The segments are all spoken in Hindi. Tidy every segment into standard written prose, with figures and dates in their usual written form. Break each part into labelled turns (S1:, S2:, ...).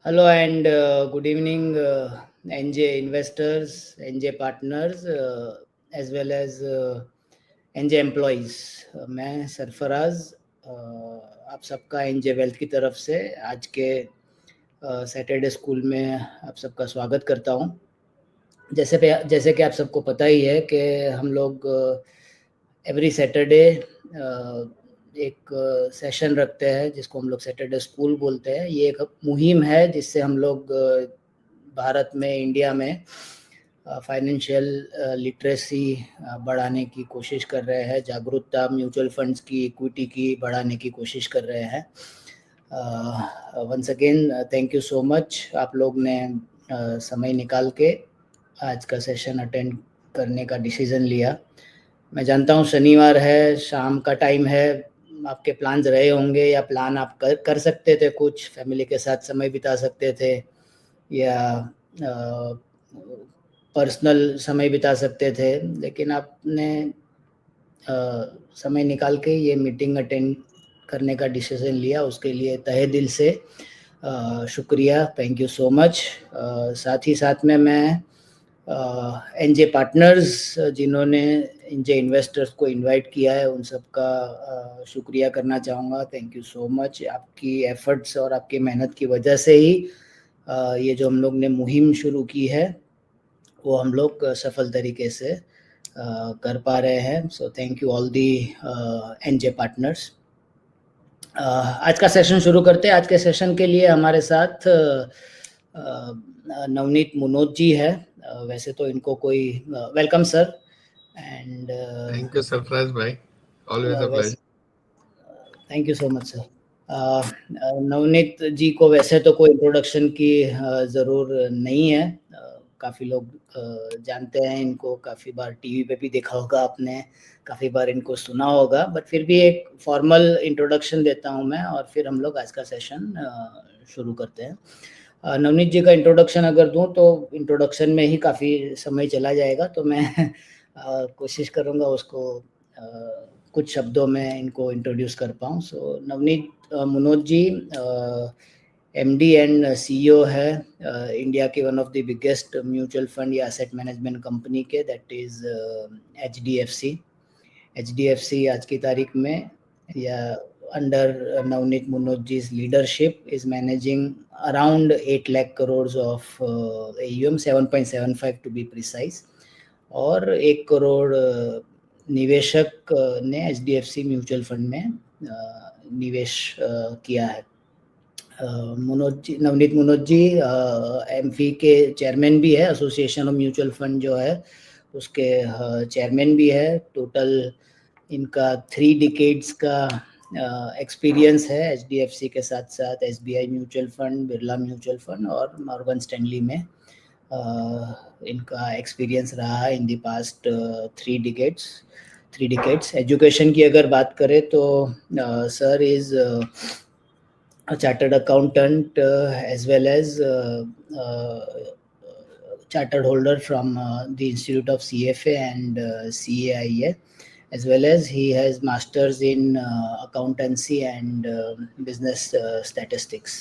S1: Hello and good evening, NJ investors, NJ partners, as well as NJ employees. मैं सरफराज आप सबका NJ वेल्थ की तरफ से आज के सैटरडे स्कूल में आप सबका स्वागत करता हूँ। जैसे कि आप सबको पता ही है कि हम लोग एवरी सैटरडे एक सेशन रखते हैं जिसको हम लोग सैटरडे स्कूल बोलते हैं। ये एक मुहिम है जिससे हम लोग भारत में, इंडिया में फाइनेंशियल लिटरेसी बढ़ाने की कोशिश कर रहे हैं, जागरूकता म्यूचुअल फंड्स की, इक्विटी की बढ़ाने की कोशिश कर रहे हैं। Once again thank you so much, आप लोग ने समय निकाल के आज का सेशन अटेंड करने का डिसीजन लिया। मैं जानता हूँ शनिवार है, शाम का टाइम है, आपके प्लान्स रहे होंगे या प्लान आप कर सकते थे, कुछ फैमिली के साथ समय बिता सकते थे या पर्सनल समय बिता सकते थे, लेकिन आपने समय निकाल के ये मीटिंग अटेंड करने का डिसीजन लिया, उसके लिए तहे दिल से शुक्रिया, थैंक यू सो मच। साथ ही साथ में मैं एनजे पार्टनर्स जिन्होंने एनजे इन्वेस्टर्स को इनवाइट किया है उन सब का शुक्रिया करना चाहूँगा, थैंक यू सो मच। आपकी एफर्ट्स और आपकी मेहनत की वजह से ही ये जो हम लोग ने मुहिम शुरू की है वो हम लोग सफल तरीके से कर पा रहे हैं। So thank you all the NJ partners. आज का सेशन शुरू करते हैं। आज के सेशन के लिए हमारे साथ नवनीत मुनोज जी है। वैसे तो इनको कोई welcome sir and
S2: thank you Sarfaraz भाई, always a pleasure.
S1: Thank you so much sir. Navneet ji को वैसे तो कोई इंट्रोडक्शन की ज़रूर नहीं है, काफ़ी लोग जानते हैं इनको, काफ़ी बार टीवी पे भी देखा होगा आपने, काफ़ी बार इनको सुना होगा, बट फिर भी एक फॉर्मल इंट्रोडक्शन देता हूं मैं और फिर हम लोग आज का सेशन शुरू करते हैं। नवनीत जी का इंट्रोडक्शन अगर दूं तो इंट्रोडक्शन में ही काफ़ी समय चला जाएगा, तो मैं कोशिश करूंगा उसको कुछ शब्दों में इनको इंट्रोड्यूस कर पाऊँ। So Navneet Munoj ji MD and CEO है इंडिया के one of the biggest mutual fund या एसेट मैनेजमेंट कंपनी के, दैट इज़ एचडीएफसी। एचडीएफसी आज की तारीख में या अंडर नवनीत मुनोज जी's leadership is managing around 8 lakh crores of AUM, 7.75 to be precise, और 1 करोड़ निवेशक ने एचडीएफसी म्यूचुअल फंड में निवेश किया है। नवनीत मुनोज जी एमफी के चेयरमैन भी है, एसोसिएशन ऑफ म्यूचुअल फंड जो है उसके चेयरमैन भी है। टोटल इनका 3 डिकेड्स का एक्सपीरियंस है एचडीएफसी के साथ साथ SBI mutual fund, Birla mutual fund और मॉर्गन स्टैनली में इनका एक्सपीरियंस रहा है in the past 3 decades. Education की अगर बात करें तो sir is a chartered accountant as well as chartered holder from the Institute of CFA and CAIA, as well as he has masters in accountancy and business statistics.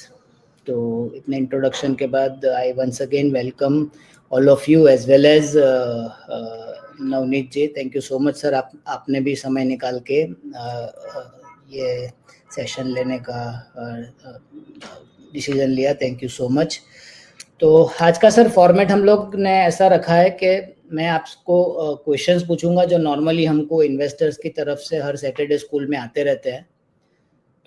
S1: तो इतने इंट्रोडक्शन के बाद I once again welcome all of you as well as Navneet ji. Thank you so much sir, आपने भी समय निकाल के ये सेशन लेने का डिसीजन लिया, थैंक यू सो मच। तो आज का सर फॉर्मेट हम लोग ने ऐसा रखा है कि मैं आपको क्वेश्चंस पूछूंगा जो नॉर्मली हमको इन्वेस्टर्स की तरफ से हर सैटरडे स्कूल में आते रहते हैं।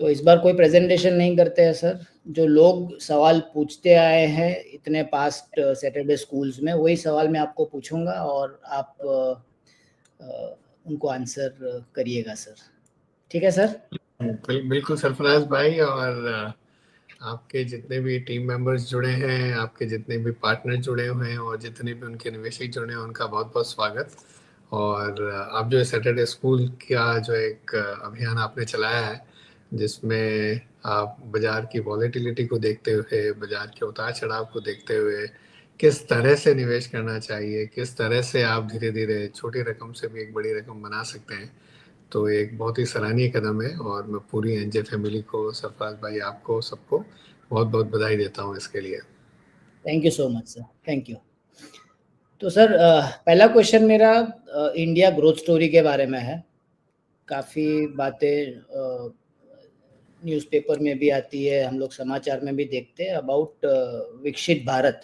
S1: तो इस बार कोई प्रेजेंटेशन नहीं करते हैं सर, जो लोग सवाल पूछते आए हैं इतने पास्ट सैटरडे स्कूल्स में वही सवाल मैं आपको पूछूंगा और आप उनको आंसर करिएगा सर, ठीक है सर?
S2: बिल्कुल सरफराज भाई, और आपके जितने भी टीम मेंबर्स जुड़े हैं, आपके जितने भी पार्टनर जुड़े हुए हैं और जितने भी उनके निवेशक जुड़े हैं, उनका बहुत बहुत स्वागत। और आप जो सैटरडे स्कूल का जो एक अभियान आपने चलाया है, जिसमें आप बाजार की वॉलेटिलिटी को देखते हुए, बाजार के उतार चढ़ाव को देखते हुए किस तरह से निवेश करना चाहिए, किस तरह से आप धीरे धीरे छोटी रकम से भी एक बड़ी रकम बना सकते हैं, तो एक बहुत ही सराहनीय कदम है और मैं पूरी एनजे फैमिली को, सरफराज भाई, आपको सबको बहुत बहुत बधाई देता हूँ इसके लिए।
S1: Thank you so much sir, thank you. तो सर पहला क्वेश्चन मेरा इंडिया ग्रोथ स्टोरी के बारे में है। काफ़ी बातें न्यूज़पेपर में भी आती है, हम लोग समाचार में भी देखते हैं अबाउट विकसित भारत।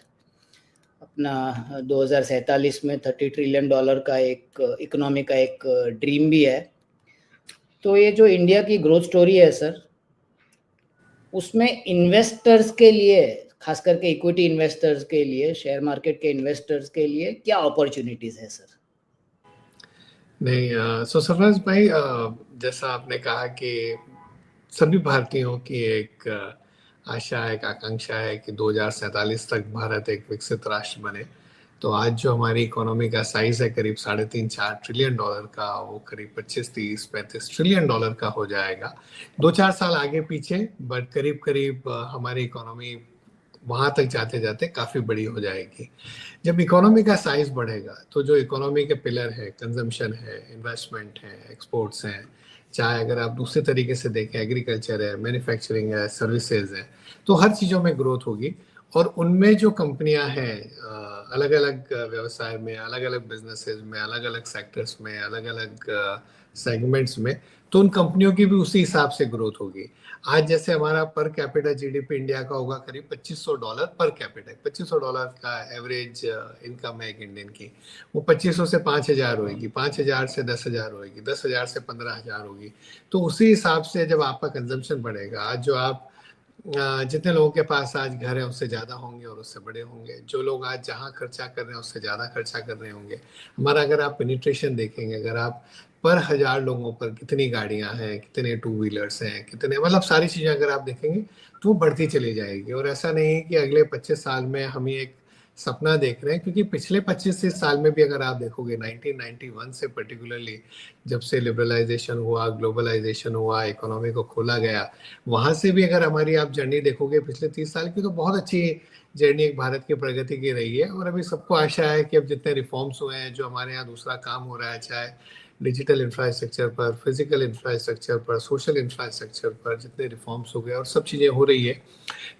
S1: अपना 2047 में $30 ट्रिलियन का एक इकोनॉमी का एक ड्रीम भी है। तो ये जो इंडिया की ग्रोथ स्टोरी है सर, उसमें इन्वेस्टर्स के लिए, खास करके इक्विटी इन्वेस्टर्स के लिए, शेयर मार्केट के इन्वेस्टर्स के लिए क्या अपॉर्चुनिटीज है सर?
S2: नहीं, सो सरफराज भाई, जैसा आपने कहा कि सभी भारतीयों की एक आशा, एक आकांक्षा है कि 2047 तक भारत एक विकसित राष्ट्र बने। तो आज जो हमारी इकोनॉमी का साइज है करीब 3.5-4 ट्रिलियन डॉलर का, वो करीब 25-30-35 ट्रिलियन डॉलर का हो जाएगा 2-4 साल आगे पीछे, बट करीब करीब हमारी इकोनॉमी वहां तक जाते जाते काफी बड़ी हो जाएगी। जब इकोनॉमी का साइज बढ़ेगा तो जो इकोनॉमी के पिलर है, कंजम्पशन है, इन्वेस्टमेंट है, एक्सपोर्ट्स हैं, चाहे अगर आप दूसरे तरीके से देखें एग्रीकल्चर है, मैन्युफैक्चरिंग है, सर्विसेज है, तो हर चीज़ों में ग्रोथ होगी। और उनमें जो कंपनियां हैं अलग अलग व्यवसाय में, अलग अलग बिजनेसेस में, अलग अलग सेक्टर्स में, अलग अलग सेगमेंट्स में, तो उन कंपनियों की भी उसी हिसाब से ग्रोथ होगी। आज जैसे हमारा पर कैपिटा जीडीपी इंडिया का होगा करीब $2500 पर कैपिटा, $2500 का एवरेज इनकम है एक इंडियन की। वो 2500 से 5000 होगी, 5000 से 10,000 होगी, 10,000 से 15,000 होगी। तो उसी हिसाब से जब आपका कंजम्पशन बढ़ेगा, आज जो आप जितने लोगों के पास आज घर है उससे ज़्यादा होंगे और उससे बड़े होंगे। जो लोग आज जहाँ खर्चा कर रहे हैं उससे ज़्यादा खर्चा कर रहे होंगे। हमारा अगर आप पेनिट्रेशन देखेंगे, अगर आप पर 1000 लोगों पर कितनी गाड़ियां हैं, कितने टू व्हीलर्स हैं, कितने, मतलब सारी चीज़ें अगर आप देखेंगे तो वो बढ़ती चली जाएगी। और ऐसा नहीं है कि अगले 25 साल में हम ही एक सपना देख रहे हैं, क्योंकि पिछले 25 साल में भी अगर आप देखोगे 1991 से पर्टिकुलरली, जब से लिबरलाइजेशन हुआ, ग्लोबलाइजेशन हुआ, इकोनॉमी को खोला गया, वहां से भी अगर हमारी आप जर्नी देखोगे पिछले 30 साल की, तो बहुत अच्छी जर्नी एक भारत की प्रगति की रही है। और अभी सबको आशा है कि अब जितने रिफॉर्म्स हुए हैं, जो हमारे यहाँ दूसरा काम हो रहा है, चाहे डिजिटल इंफ्रास्ट्रक्चर पर, फिजिकल इंफ्रास्ट्रक्चर पर, सोशल इंफ्रास्ट्रक्चर पर जितने रिफॉर्म्स हो गए और सब चीज़ें हो रही है,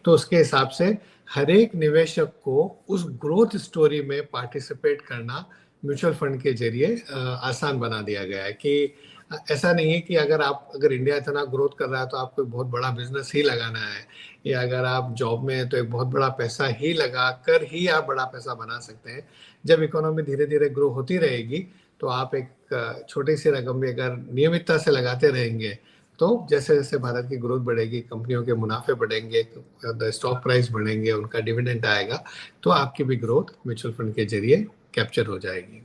S2: तो उसके हिसाब से हर एक निवेशक को उस ग्रोथ स्टोरी में पार्टिसिपेट करना म्यूचुअल फंड के जरिए आसान बना दिया गया है। कि ऐसा नहीं है कि अगर इंडिया इतना ग्रोथ कर रहा है तो आपको एक बहुत बड़ा बिजनेस ही लगाना है, या अगर आप जॉब में हैं तो एक बहुत बड़ा पैसा ही लगा कर ही आप बड़ा पैसा बना सकते हैं। जब इकोनॉमी धीरे धीरे ग्रो होती रहेगी तो आप एक छोटी सी रकम भी अगर नियमितता से लगाते रहेंगे, तो जैसे जैसे भारत की ग्रोथ बढ़ेगी, कंपनियों के मुनाफे बढ़ेंगे, स्टॉक प्राइस बढ़ेंगे, उनका डिविडेंड आएगा, तो आपकी भी ग्रोथ म्यूचुअल फंड के जरिए कैप्चर हो जाएगी।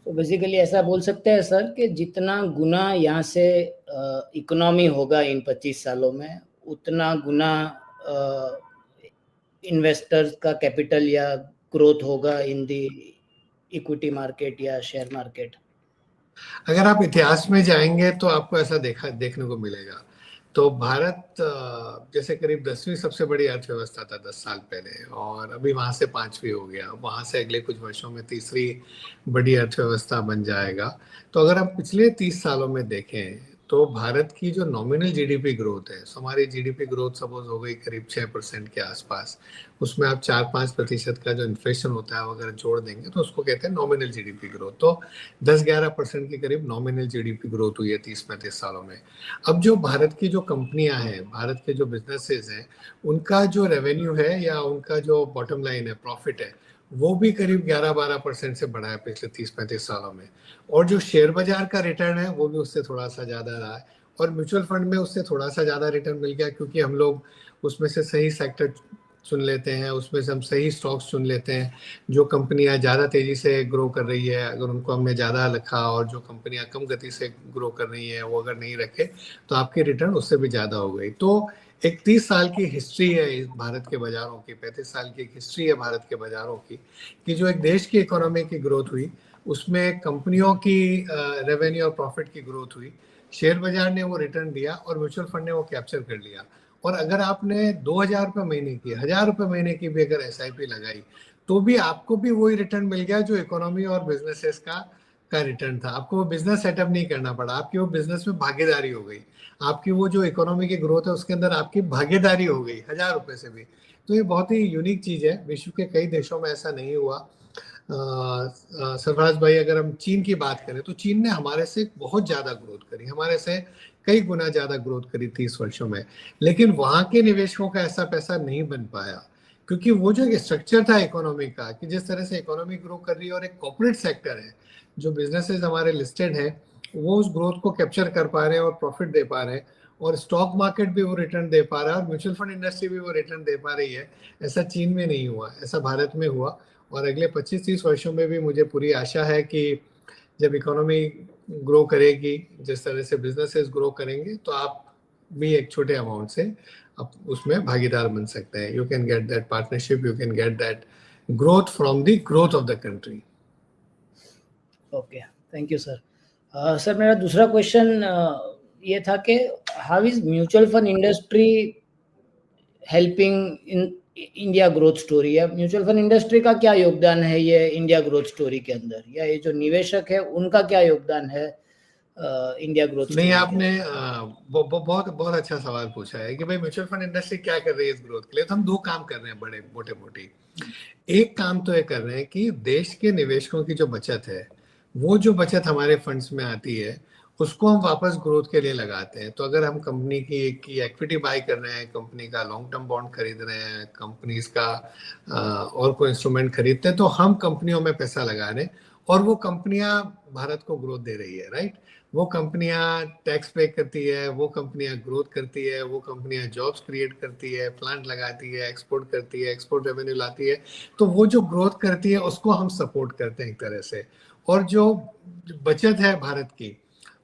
S1: तो बेसिकली ऐसा बोल सकते हैं सर कि जितना गुना यहाँ से इकोनॉमी होगा इन 25 सालों में, उतना गुना इन्वेस्टर्स का कैपिटल या ग्रोथ होगा इन दी इक्विटी मार्केट या शेयर मार्केट।
S2: अगर आप इतिहास में जाएंगे तो आपको ऐसा देखने को मिलेगा। तो भारत जैसे करीब 10वीं सबसे बड़ी अर्थव्यवस्था था 10 साल पहले, और अभी वहां से 5वीं हो गया, वहां से अगले कुछ वर्षों में तीसरी बड़ी अर्थव्यवस्था बन जाएगा। तो अगर आप पिछले 30 सालों में देखें तो भारत की जो नॉमिनल जीडीपी ग्रोथ है, हमारी जीडीपी ग्रोथ सपोज हो गई करीब 6% के आसपास, उसमें आप 4-5% का जो इन्फ्लेशन होता है अगर जोड़ देंगे तो उसको कहते हैं नॉमिनल जीडीपी ग्रोथ। तो 10-11% के करीब नॉमिनल जीडीपी ग्रोथ हुई है 30-35 सालों में। अब जो भारत की जो कंपनियां हैं, भारत के जो बिजनेसेस हैं, उनका जो रेवेन्यू है या उनका जो बॉटम लाइन है, प्रॉफिट है, वो भी करीब 11-12% से बढ़ा है पिछले 30-35 सालों में। और जो शेयर बाजार का रिटर्न है वो भी उससे थोड़ा सा ज्यादा रहा है, और म्यूचुअल फंड में उससे थोड़ा सा ज्यादा रिटर्न मिल गया, क्योंकि हम लोग उसमें से सही सेक्टर चुन लेते हैं, उसमें से हम सही स्टॉक्स चुन लेते हैं। जो कंपनियां ज़्यादा तेज़ी से ग्रो कर रही है अगर उनको हमने ज़्यादा रखा, और जो कंपनियां कम गति से ग्रो कर रही हैं वो अगर नहीं रखे, तो आपकी रिटर्न उससे भी ज़्यादा हो गई। तो एक 30 साल की हिस्ट्री है इस भारत के बाज़ारों की, 35 साल की एक हिस्ट्री है भारत के बाज़ारों की, कि जो एक देश की इकोनॉमी की ग्रोथ हुई उसमें कंपनियों की रेवेन्यू और प्रॉफिट की ग्रोथ हुई, शेयर बाजार ने वो रिटर्न दिया और म्यूचुअल फंड ने वो कैप्चर कर लिया। और अगर आपने 2,000 रुपये महीने की, 1,000 रुपये महीने की भी अगर SIP लगाई, तो भी आपको भी वही रिटर्न मिल गया जो इकोनॉमी और बिजनेसेस का का रिटर्न था। आपको वो बिजनेस सेटअप नहीं करना पड़ा, आपकी वो बिजनेस में भागीदारी हो गई, आपकी वो जो इकोनॉमी की ग्रोथ है उसके अंदर आपकी भागीदारी हो गई 1000 रुपए से भी। तो ये बहुत ही यूनिक चीज है, विश्व के कई देशों में ऐसा नहीं हुआ। सरफराज भाई, अगर हम चीन की बात करें तो चीन ने हमारे से बहुत ज्यादा ग्रोथ करी, हमारे से कई गुना ज्यादा ग्रोथ करी 30 वर्षों में, लेकिन वहां के निवेशकों का ऐसा पैसा नहीं बन पाया, क्योंकि वो जो एक स्ट्रक्चर था इकोनॉमी का, कि जिस तरह से इकोनॉमी ग्रो कर रही है और एक कॉर्पोरेट सेक्टर है, जो बिजनेसेस हमारे लिस्टेड है, वो उस ग्रोथ को कैप्चर कर पा रहे हैं और प्रॉफिट दे पा रहे हैं, और स्टॉक मार्केट भी वो रिटर्न दे पा रहा है और म्यूचुअल फंड इंडस्ट्री भी वो रिटर्न दे पा रही है। ऐसा चीन में नहीं हुआ, ऐसा भारत में हुआ। और अगले 25-30 वर्षों में भी मुझे पूरी आशा है कि जब इकोनॉमी ग्रो करेगी, जिस तरह से बिजनेसेस ग्रो करेंगे, तो आप भी एक छोटे अमाउंट से आप उसमें भागीदार बन सकते हैं। You can get that partnership, you can get that growth from the growth of the country.
S1: Okay, thank you sir. Sir, मेरा दूसरा क्वेश्चन ये था कि how is mutual fund industry helping in India growth story, या म्यूचुअल फंड इंडस्ट्री का क्या योगदान है ये इंडिया ग्रोथ स्टोरी के अंदर, या ये जो निवेशक है उनका क्या योगदान है इंडिया ग्रोथ
S2: नहीं,
S1: स्टोरी?
S2: आपने बहुत बहुत अच्छा सवाल पूछा है कि भाई म्यूचुअल फंड इंडस्ट्री क्या कर रही है इस ग्रोथ के लिए। तो हम दो काम कर रहे हैं बड़े मोटे मोटी। एक काम तो ये कर रहे हैं कि देश के निवेशकों की जो बचत है, वो जो बचत हमारे फंड्स में आती है, उसको हम वापस ग्रोथ के लिए लगाते हैं। तो अगर हम कंपनी की एक्विटी बाय कर रहे हैं, कंपनी का लॉन्ग टर्म बॉन्ड खरीद रहे हैं, कंपनीज का और कोई इंस्ट्रूमेंट खरीदते हैं, तो हम कंपनियों में पैसा लगा रहे हैं और वो कंपनियां भारत को ग्रोथ दे रही है, राइट। वो कंपनियां टैक्स पे करती है, वो कंपनियां ग्रोथ करती है, वो कंपनियां जॉब्स क्रिएट करती है, प्लांट लगाती है, एक्सपोर्ट करती है, एक्सपोर्ट रेवेन्यू लाती है। तो वो जो ग्रोथ करती है उसको हम सपोर्ट करते हैं एक तरह से। और जो बचत है भारत की,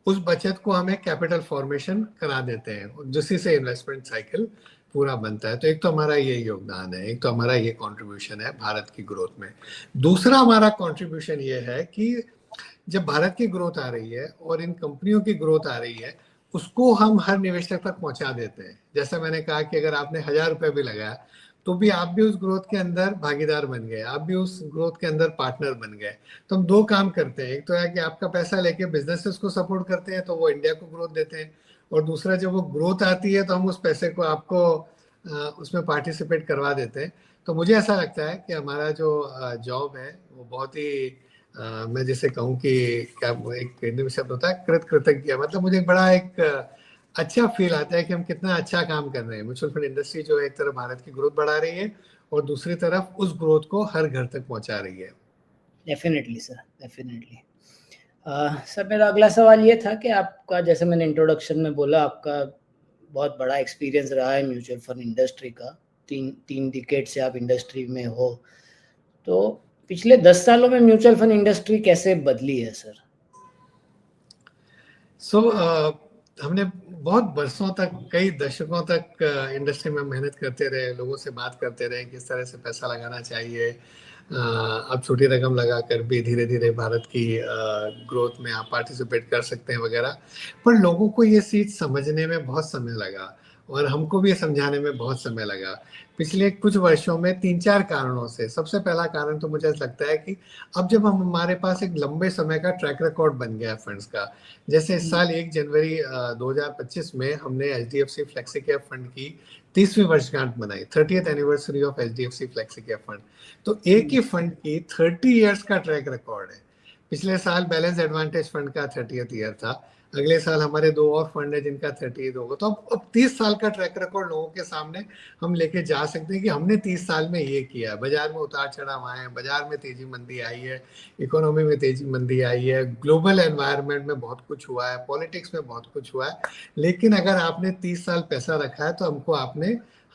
S2: उस बचत को हमें कैपिटल फॉर्मेशन करा देते हैं, जिससे से इन्वेस्टमेंट साइकिल पूरा बनता है। तो एक तो हमारा ये योगदान है, एक तो हमारा ये कंट्रीब्यूशन है भारत की ग्रोथ में। दूसरा हमारा कंट्रीब्यूशन ये है कि जब भारत की ग्रोथ आ रही है और इन कंपनियों की ग्रोथ आ रही है, उसको हम हर निवेशक तक पहुंचा देते हैं। जैसा मैंने कहा कि अगर आपने 1000 रुपए भी लगाया, तो भी आप भी उस ग्रोथ के अंदर भागीदार बन गए, आप भी उस ग्रोथ के अंदर पार्टनर बन गए। तो हम दो काम करते हैं, एक तो है कि आपका पैसा लेके बिजनेसेस को सपोर्ट करते हैं, तो वो इंडिया को ग्रोथ देते हैं, और दूसरा जब वो ग्रोथ आती है तो हम उस पैसे को आपको उसमें पार्टिसिपेट करवा देते हैं। तो मुझे ऐसा लगता है कि हमारा जो जॉब है वो बहुत ही मैं जैसे कहूँ कि क्या एक हिंदी में शब्द होता है कृतज्ञ, मतलब मुझे बड़ा एक अच्छा फील आता है कि हम कितना अच्छा काम कर रहे हैं। म्यूचुअल फंड इंडस्ट्री जो है एक तरफ भारत की ग्रोथ बढ़ा रही है और दूसरी तरफ उस ग्रोथ को हर घर तक पहुंचा रही है।
S1: Definitely sir, definitely. सर, मेरा अगला सवाल ये था कि आपका, जैसे मैंने इंट्रोडक्शन में बोला, आपका बहुत बड़ा एक्सपीरियंस रहा है म्यूचुअल फंड इंडस्ट्री का, तीन डिकेड से आप इंडस्ट्री में हो। तो पिछले 10 सालों में म्यूचुअल फंड इंडस्ट्री कैसे बदली है सर?
S2: हमने बहुत बरसों तक, कई दशकों तक इंडस्ट्री में मेहनत करते रहे, लोगों से बात करते रहे किस तरह से पैसा लगाना चाहिए। अब छोटी रकम लगाकर भी धीरे धीरे भारत की ग्रोथ में आप पार्टिसिपेट कर सकते हैं वगैरह। पर लोगों को ये चीज समझने में बहुत समय लगा और हमको भी समझाने में बहुत समय लगा। पिछले कुछ वर्षों में 3-4 कारणों से। सबसे पहला कारण तो मुझे लगता है कि अब जब हमारे पास एक लंबे समय का ट्रैक रिकॉर्ड बन गया फंड्स का, जैसे इस साल 1 जनवरी 2025 में हमने HDFC फ्लेक्सी कैप फंड की 30वीं वर्षगांठ मनाई, 30th anniversary of HDFC flexi cap fund. तो एक ही फंड की 30 इयर्स का ट्रैक रिकॉर्ड है। पिछले साल बैलेंस एडवांटेज फंड का 30th ईयर था, अगले साल हमारे 2 और फंड है जिनका 30th होगा। तो अब 30 साल का ट्रैक रिकॉर्ड लोगों के सामने हम लेके जा सकते हैं कि हमने 30 साल में ये किया। बाजार में उतार चढ़ाव आए हैं, बाजार में तेजी मंदी आई है, इकोनॉमी में तेजी मंदी आई है, ग्लोबल एनवायरनमेंट में बहुत कुछ हुआ है, पॉलिटिक्स में बहुत कुछ हुआ है। लेकिन अगर आपने 30 साल पैसा रखा है तो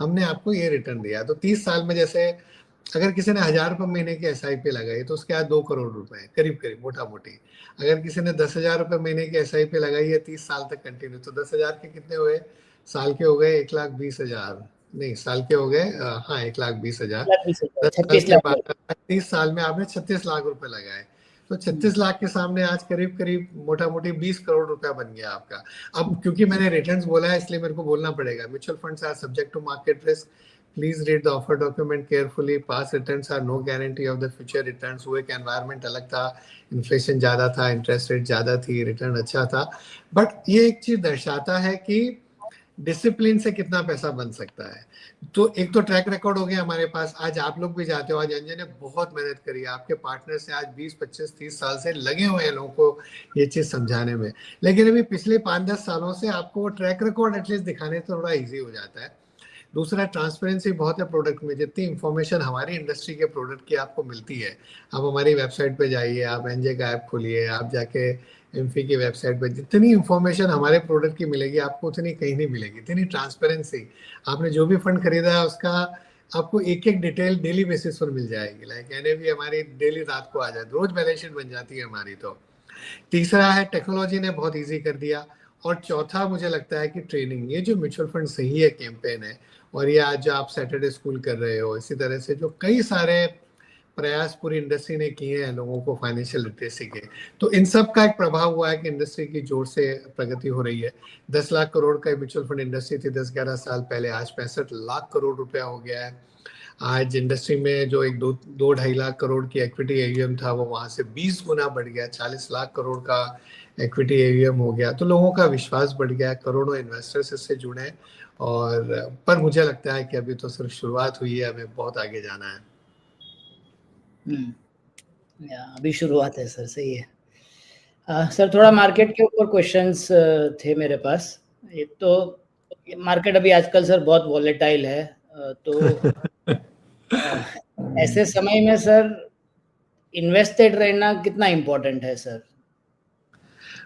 S2: हमने आपको ये रिटर्न दिया। तो 30 साल में, जैसे अगर किसी ने 1000 रुपये महीने की SIP लगाई तो उसके आज 2 करोड़ रुपए करीब करीब मोटा मोटी। अगर किसी ने 10,000 रुपये महीने की SIP लगाई है 30 साल तक कंटिन्यू, तो 10,000 के कितने हुए? साल के हो गए 1,20,000, नहीं साल के हो गए 1,20,000।
S1: 36 लाख।
S2: 30 साल में आपने 36 लाख रुपए लगाए, तो 36 लाख के सामने आज करीब करीब मोटा मोटी 20 करोड़ रुपया बन गया आपका। अब क्योंकि मैंने रिटर्न्स बोला है इसलिए मेरे को बोलना पड़ेगा। Mutual funds are subject to market risk, please read the offer document carefully, past returns are no guarantee of the future returns. वो एक एनवायरनमेंट अलग था, इन्फ्लेशन ज़्यादा था, इंटरेस्ट रेट ज़्यादा थी, रिटर्न अच्छा था, बट ये एक चीज़ दर्शाता है कि डिसिप्लिन से कितना पैसा बन सकता है। तो एक तो ट्रैक रिकॉर्ड हो गया हमारे पास, आज आप लोग भी जाते हो, आज अंजन ने बहुत मेहनत करी है, आपके पार्टनर से आज 20 25 30 साल से लगे हुए हैं लोगों को ये चीज समझाने में, लेकिन अभी पिछले 5-10 सालों से आपको वो ट्रैक रिकॉर्ड एटलीस्ट दिखाने से थोड़ा ईजी हो जाता है। दूसरा, ट्रांसपेरेंसी बहुत है प्रोडक्ट में, जितनी इंफॉर्मेशन हमारी इंडस्ट्री के प्रोडक्ट की आपको मिलती है, आप हमारी वेबसाइट पे जाइए, आप एनजे का ऐप खोलिए, आप जाके एमफी की वेबसाइट पे जितनी इंफॉर्मेशन हमारे प्रोडक्ट की मिलेगी आपको उतनी कहीं नहीं मिलेगी, इतनी ट्रांसपेरेंसी। आपने जो भी फंड खरीदा है उसका आपको एक एक डिटेल डेली बेसिस पर मिल जाएगी, लाइक एनएवी हमारी डेली रात को आ जाए, रोज बैलेंस शीट बन जाती है हमारी। तो तीसरा है टेक्नोलॉजी ने बहुत इजी कर दिया, और चौथा मुझे लगता है कि ट्रेनिंग, ये जो म्यूचुअल फंड सही है कैंपेन है, और ये आज जो आप सैटरडे स्कूल कर रहे हो, इसी तरह से जो कई सारे प्रयास पूरी इंडस्ट्री ने किए हैं लोगों को फाइनेंशियल लिटरेसी के, तो इन सब का एक प्रभाव हुआ है कि इंडस्ट्री की जोर से प्रगति हो रही है। 10 लाख करोड़ का म्यूचुअल फंड इंडस्ट्री थी 10-11 साल पहले, आज 65 लाख करोड़ रुपया हो गया है। आज इंडस्ट्री में जो एक 2-2.5 लाख करोड़ की इक्विटी एयूएम था वो वहां से 20 गुना बढ़ गया, 40 लाख करोड़ का इक्विटी एयूएम हो गया। तो लोगों का विश्वास बढ़ गया, करोड़ों इन्वेस्टर्स इससे जुड़े, और पर मुझे लगता है कि अभी तो सिर्फ शुरुआत हुई है, हमें बहुत आगे जाना है।
S1: अभी शुरुआत है सर, सही है। सर थोड़ा मार्केट के ऊपर क्वेश्चंस थे मेरे पास। एक तो मार्केट अभी आजकल सर बहुत वॉलेटाइल है, तो ऐसे समय में सर इन्वेस्टेड रहना कितना इम्पोर्टेंट है सर?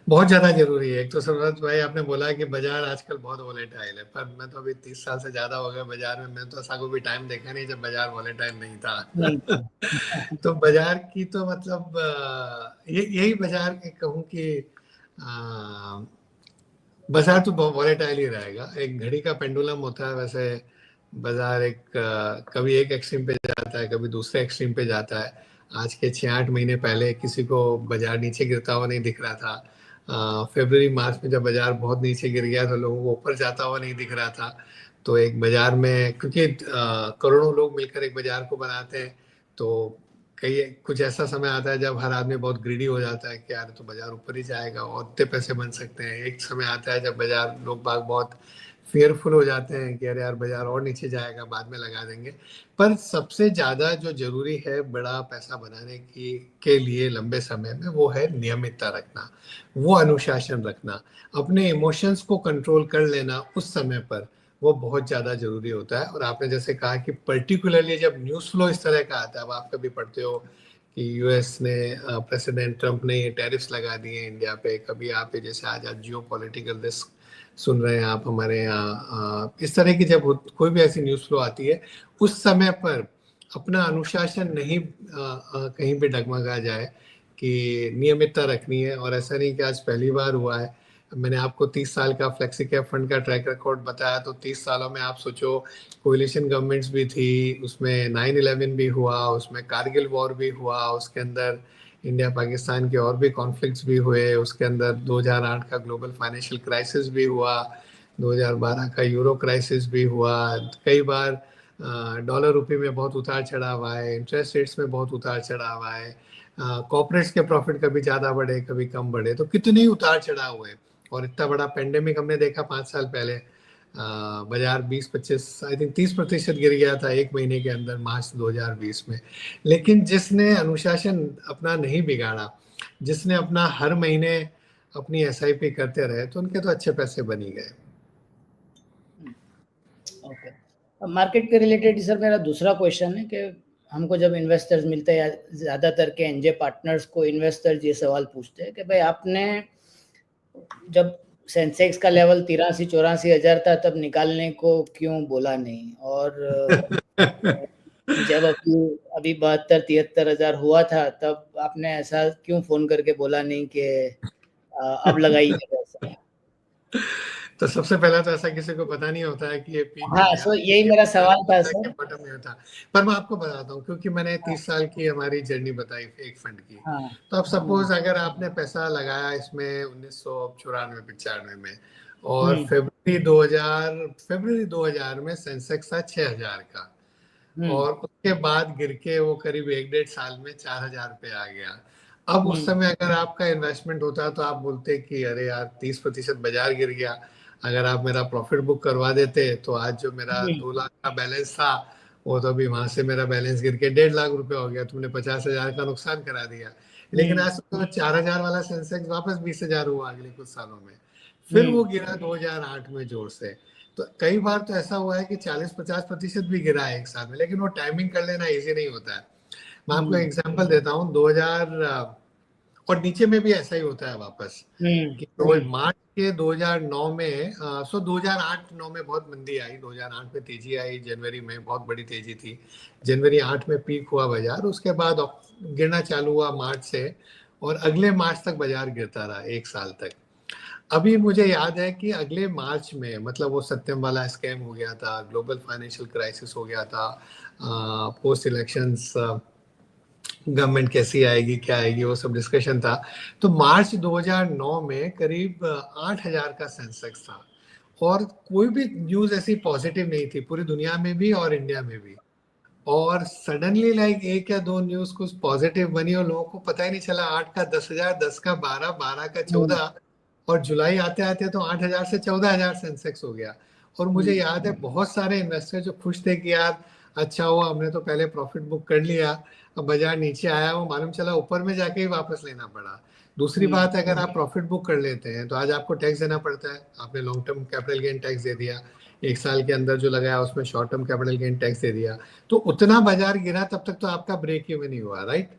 S2: बहुत ज्यादा जरूरी है। एक तो सरवत भाई आपने बोला कि बाजार आजकल बहुत वॉलेटाइल है, पर मैं तो अभी 30 साल से ज्यादा हो गया बाजार में, मैं तो ऐसा कोई भी टाइम देखा नहीं जब बाजार वॉलेटाइल नहीं था।
S1: नहीं था।
S2: तो बाजार की तो मतलब यही बाजार के कहूँ कि बाजार तो बहुत वॉलेटाइल ही रहेगा, एक घड़ी का पेंडुलम होता है वैसे बाजार, एक कभी एक एक्सट्रीम पे जाता है, कभी दूसरे एक्सट्रीम पे जाता है। आज के 6-8 महीने पहले किसी को बाजार नीचे गिरता हुआ नहीं दिख रहा था, फरवरी मार्च में जब बाजार बहुत नीचे गिर गया तो लोगों को ऊपर जाता हुआ नहीं दिख रहा था। तो एक बाजार में, क्योंकि करोड़ों लोग मिलकर एक बाजार को बनाते हैं, तो कई कुछ ऐसा समय आता है जब हर आदमी बहुत ग्रीडी हो जाता है कि यार तो बाजार ऊपर ही जाएगा और इतने पैसे बन सकते हैं। एक समय आता है जब बाजार लोग बाग बहुत फेयरफुल हो जाते हैं कि अरे यार बाजार और नीचे जाएगा, बाद में लगा देंगे। पर सबसे ज्यादा जो जरूरी है बड़ा पैसा बनाने की के लिए लंबे समय में, वो है नियमितता रखना, वो अनुशासन रखना, अपने इमोशंस को कंट्रोल कर लेना उस समय पर, वो बहुत ज्यादा जरूरी होता है। और आपने जैसे कहा कि पर्टिकुलरली जब न्यूज फ्लो इस तरह का आता है, अब आप कभी पढ़ते हो कि यूएस ने, प्रेसिडेंट ट्रंप ने ये टैरिफ्स लगा दिए इंडिया पे, कभी आप जैसे आज आप जियो पॉलिटिकल रिस्क सुन रहे हैं आप हमारे यहाँ, इस तरह की जब कोई भी ऐसी न्यूज फ्लो आती है, उस समय पर अपना अनुशासन नहीं कहीं भी डगमगा जाए, कि नियमितता रखनी है। और ऐसा नहीं कि आज पहली बार हुआ है, मैंने आपको 30 साल का फ्लेक्सी कैप फंड का ट्रैक रिकॉर्ड बताया, तो 30 सालों में आप सोचो कोलिशन गवर्नमेंट्स भी थी, उसमें 9/11 भी हुआ, उसमें कारगिल वॉर भी हुआ, उसके अंदर इंडिया पाकिस्तान के और भी कॉन्फ्लिक्ट्स भी हुए, उसके अंदर 2008 का ग्लोबल फाइनेंशियल क्राइसिस भी हुआ, 2012 का यूरो क्राइसिस भी हुआ, कई बार डॉलर रुपये में बहुत उतार चढ़ाव आए, इंटरेस्ट रेट्स में बहुत उतार चढ़ाव आए, कॉर्पोरेट्स के प्रॉफिट कभी ज़्यादा बढ़े कभी कम बढ़े, तो कितने ही उतार चढ़ाव हुए। और इतना बड़ा पेंडेमिक हमने देखा 5 साल पहले, बाजार 20-25 आई थिंक 30% गिर गया था एक महीने के अंदर, मार्च 2020 में। लेकिन जिसने अनुशासन अपना नहीं बिगाड़ा, जिसने अपना हर महीने अपनी एसआईपी करते रहे, तो उनके तो अच्छे पैसे बन ही गए।
S1: ओके, मार्केट के रिलेटेड सर मेरा दूसरा क्वेश्चन है कि हमको जब इन्वेस्टर्स मिलते हैं, ज़्यादातर के एनजे पार्टनर्स को इन्वेस्टर्स ये सवाल पूछते हैं कि भाई आपने जब सेंसेक्स का लेवल 83-84 हज़ार था तब निकालने को क्यों बोला नहीं, और जब अभी 72-73 हज़ार हुआ था तब आपने ऐसा क्यों फोन करके बोला नहीं कि अब लगाइए पैसा?
S2: तो सबसे पहला तो ऐसा किसी को पता नहीं होता है कि ये पीक
S1: हाँ, सो यही मेरा सवाल था सर।
S2: बटन में होता। पर मैं आपको बताता हूँ, क्योंकि मैंने 30 साल की हमारी जर्नी बताई एक फंड की। तो अब सपोज अगर आपने पैसा लगाया इसमें 1994-95 में, और फरवरी 2000 में सेंसेक्स था 6000 का, और उसके बाद गिर के वो करीब 1-1.5 साल में 4000 पे आ गया। अब उस समय अगर आपका इन्वेस्टमेंट होता तो आप बोलते कि अरे यार 30% बाजार गिर गया, अगर आप मेरा प्रॉफिट बुक करवा देते तो आज जो मेरा 2 लाख का बैलेंस था वो तो अभी वहां से मेरा बैलेंस गिर के 1.5 लाख रुपए हो गया, तुमने 50,000 का नुकसान करा दिया। लेकिन आज तो 4000 वाला सेंसेक्स वापस 20,000 हुआ अगले कुछ सालों में, फिर वो गिरा 2008 में जोर से। तो कई बार तो ऐसा हुआ है कि 40-50% भी गिरा है एक साल में, लेकिन वो टाइमिंग कर लेना इजी नहीं होता है। मैं आपको एग्जांपल देता हूँ, 2000 और नीचे में भी ऐसा ही होता है वापस कि मार्च के 2009 में 2008-9 में बहुत मंदी आई, 2008 में तेजी आई, जनवरी में बहुत बड़ी तेजी थी, जनवरी 8 में पीक हुआ बाजार, उसके बाद गिरना चालू हुआ मार्च से, और अगले मार्च तक बाजार गिरता रहा एक साल तक। अभी मुझे याद है कि अगले मार्च में, मतलब वो सत्यम वाला स्कैम हो गया था, ग्लोबल फाइनेंशियल क्राइसिस हो गया था, पोस्ट इलेक्शंस गवर्नमेंट कैसी आएगी क्या आएगी वो सब डिस्कशन था। तो मार्च 2009 में करीब 8000 का सेंसेक्स था, और कोई भी न्यूज ऐसी पॉजिटिव नहीं थी पूरी दुनिया में भी और इंडिया में भी। और सडनली लाइक एक या दो न्यूज कुछ पॉजिटिव बनी और लोगों को पता ही नहीं चला, 8 का 10,000, 10 का 12, 12 का 14, और जुलाई आते आते तो 8000 से 14,000 सेंसेक्स हो गया। और मुझे याद है बहुत सारे इन्वेस्टर जो खुश थे कि यार अच्छा हुआ हमने तो पहले प्रॉफिट बुक कर लिया, अब बाजार नीचे आया, वो मालूम चला ऊपर में जाके ही वापस लेना पड़ा। दूसरी बात, अगर आप प्रॉफिट बुक कर लेते हैं तो आज आपको टैक्स देना पड़ता है, आपने long term capital gain tax दे दिया, एक साल के अंदर जो लगाया उसमें short term capital gain tax दे दिया, तो उतना बाजार गिरा तब तक तो आपका ब्रेक इवन नहीं हुआ, राइट।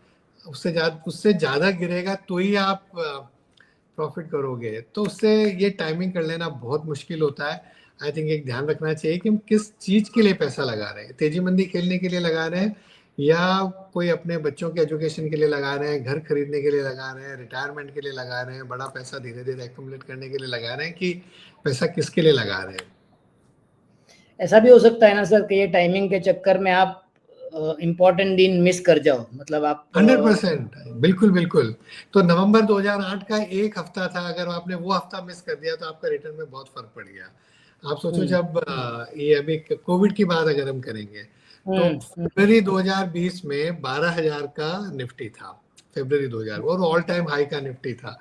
S2: उससे ज्यादा गिरेगा तो ही आप प्रॉफिट करोगे, तो उससे ये टाइमिंग कर लेना बहुत मुश्किल होता है। आई थिंक एक ध्यान रखना चाहिए कि हम किस चीज के लिए पैसा लगा रहे हैं, तेजी मंदी खेलने के लिए लगा रहे हैं, या कोई अपने बच्चों के एजुकेशन के लिए लगा रहे हैं, घर खरीदने के लिए लगा रहे हैं, रिटायरमेंट के लिए लगा रहे हैं, बड़ा पैसा धीरे धीरे एक्यूमुलेट करने के लिए लगा रहे हैं, कि पैसा किसके लिए लगा रहे हैं।
S1: ऐसा भी हो सकता है ना सर कि ये टाइमिंग के चक्कर में आप इम्पोर्टेंट दिन मिस कर जाओ, मतलब आप
S2: 100%, बिल्कुल बिल्कुल। तो नवंबर 2008 का एक हफ्ता था, अगर आपने वो हफ्ता मिस कर दिया तो आपका रिटर्न में बहुत फर्क पड़ गया। आप सोचो जब ये अभी कोविड की बात अगर हम करेंगे तो फरवरी 2020 में 12,000 का निफ्टी था, फरवरी 2000 और ऑल टाइम हाई का निफ्टी था,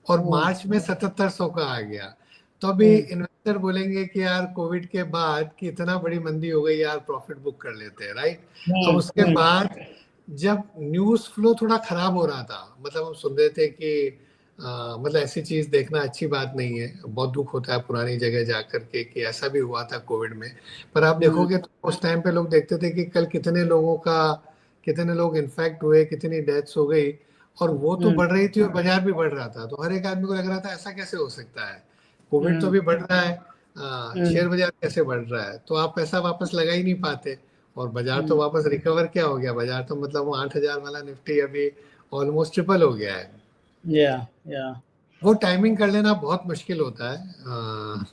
S2: और मार्च में 7700 का आ गया। तो अभी इन्वेस्टर बोलेंगे कि यार कोविड के बाद कि इतना बड़ी मंदी हो गई यार प्रॉफिट बुक कर लेते हैं, राइट। अब उसके बाद जब न्यूज फ्लो थोड़ा खराब हो रहा था, मतलब हम सुन रहे थे कि मतलब ऐसी चीज देखना अच्छी बात नहीं है, बहुत दुख होता है पुरानी जगह जाकर के कि ऐसा भी हुआ था कोविड में। पर आप देखोगे तो उस टाइम पे लोग देखते थे कि कल कितने लोग इन्फेक्ट हुए, कितनी डेथ्स हो गई, और वो तो बढ़ रही थी और बाजार भी बढ़ रहा था। तो हर एक आदमी को लग रहा था ऐसा कैसे हो सकता है, कोविड तो भी बढ़ रहा है, शेयर बाजार कैसे बढ़ रहा है। तो आप पैसा वापस लगा ही नहीं पाते, और बाजार तो वापस रिकवर क्या हो गया, बाजार तो मतलब वो 8000 वाला निफ्टी अभी ऑलमोस्ट ट्रिपल हो गया है।
S1: या
S2: वो टाइमिंग कर लेना बहुत मुश्किल होता है।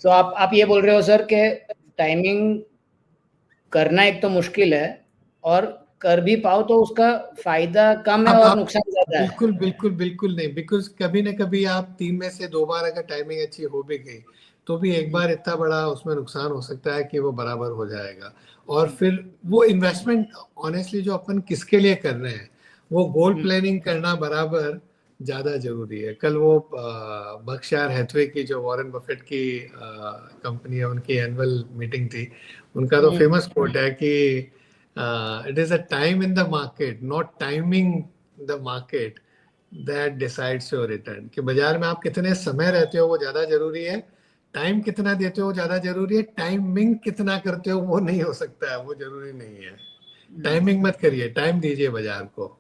S1: सो आप ये बोल रहे हो सर कि टाइमिंग करना एक तो मुश्किल है, और कर भी पाओ तो उसका फायदा कम है और नुकसान ज्यादा है।
S2: बिल्कुल बिल्कुल बिल्कुल नहीं, बिकॉज कभी ना कभी आप 3 में से 2 बार अगर टाइमिंग अच्छी हो भी गई तो भी एक बार इतना बड़ा उसमें नुकसान हो सकता है कि वो बराबर हो जाएगा। और फिर वो इन्वेस्टमेंट ऑनेस्टली जो अपन किसके लिए कर रहे हैं, वो गोल प्लानिंग करना बराबर ज्यादा जरूरी है। कल वो बर्कशायर हैथवे की जो वॉरेन बफेट की कंपनी है उनकी एनुअल मीटिंग थी, उनका तो फेमस कोट है कि it is a time in the market not timing the market that decides your return. कि बाजार में आप कितने समय रहते हो वो ज्यादा जरूरी है, टाइम कितना देते हो ज्यादा जरूरी है, टाइमिंग कितना करते हो वो नहीं हो सकता है, वो जरूरी नहीं है। टाइमिंग मत करिए, टाइम दीजिए बाजार को।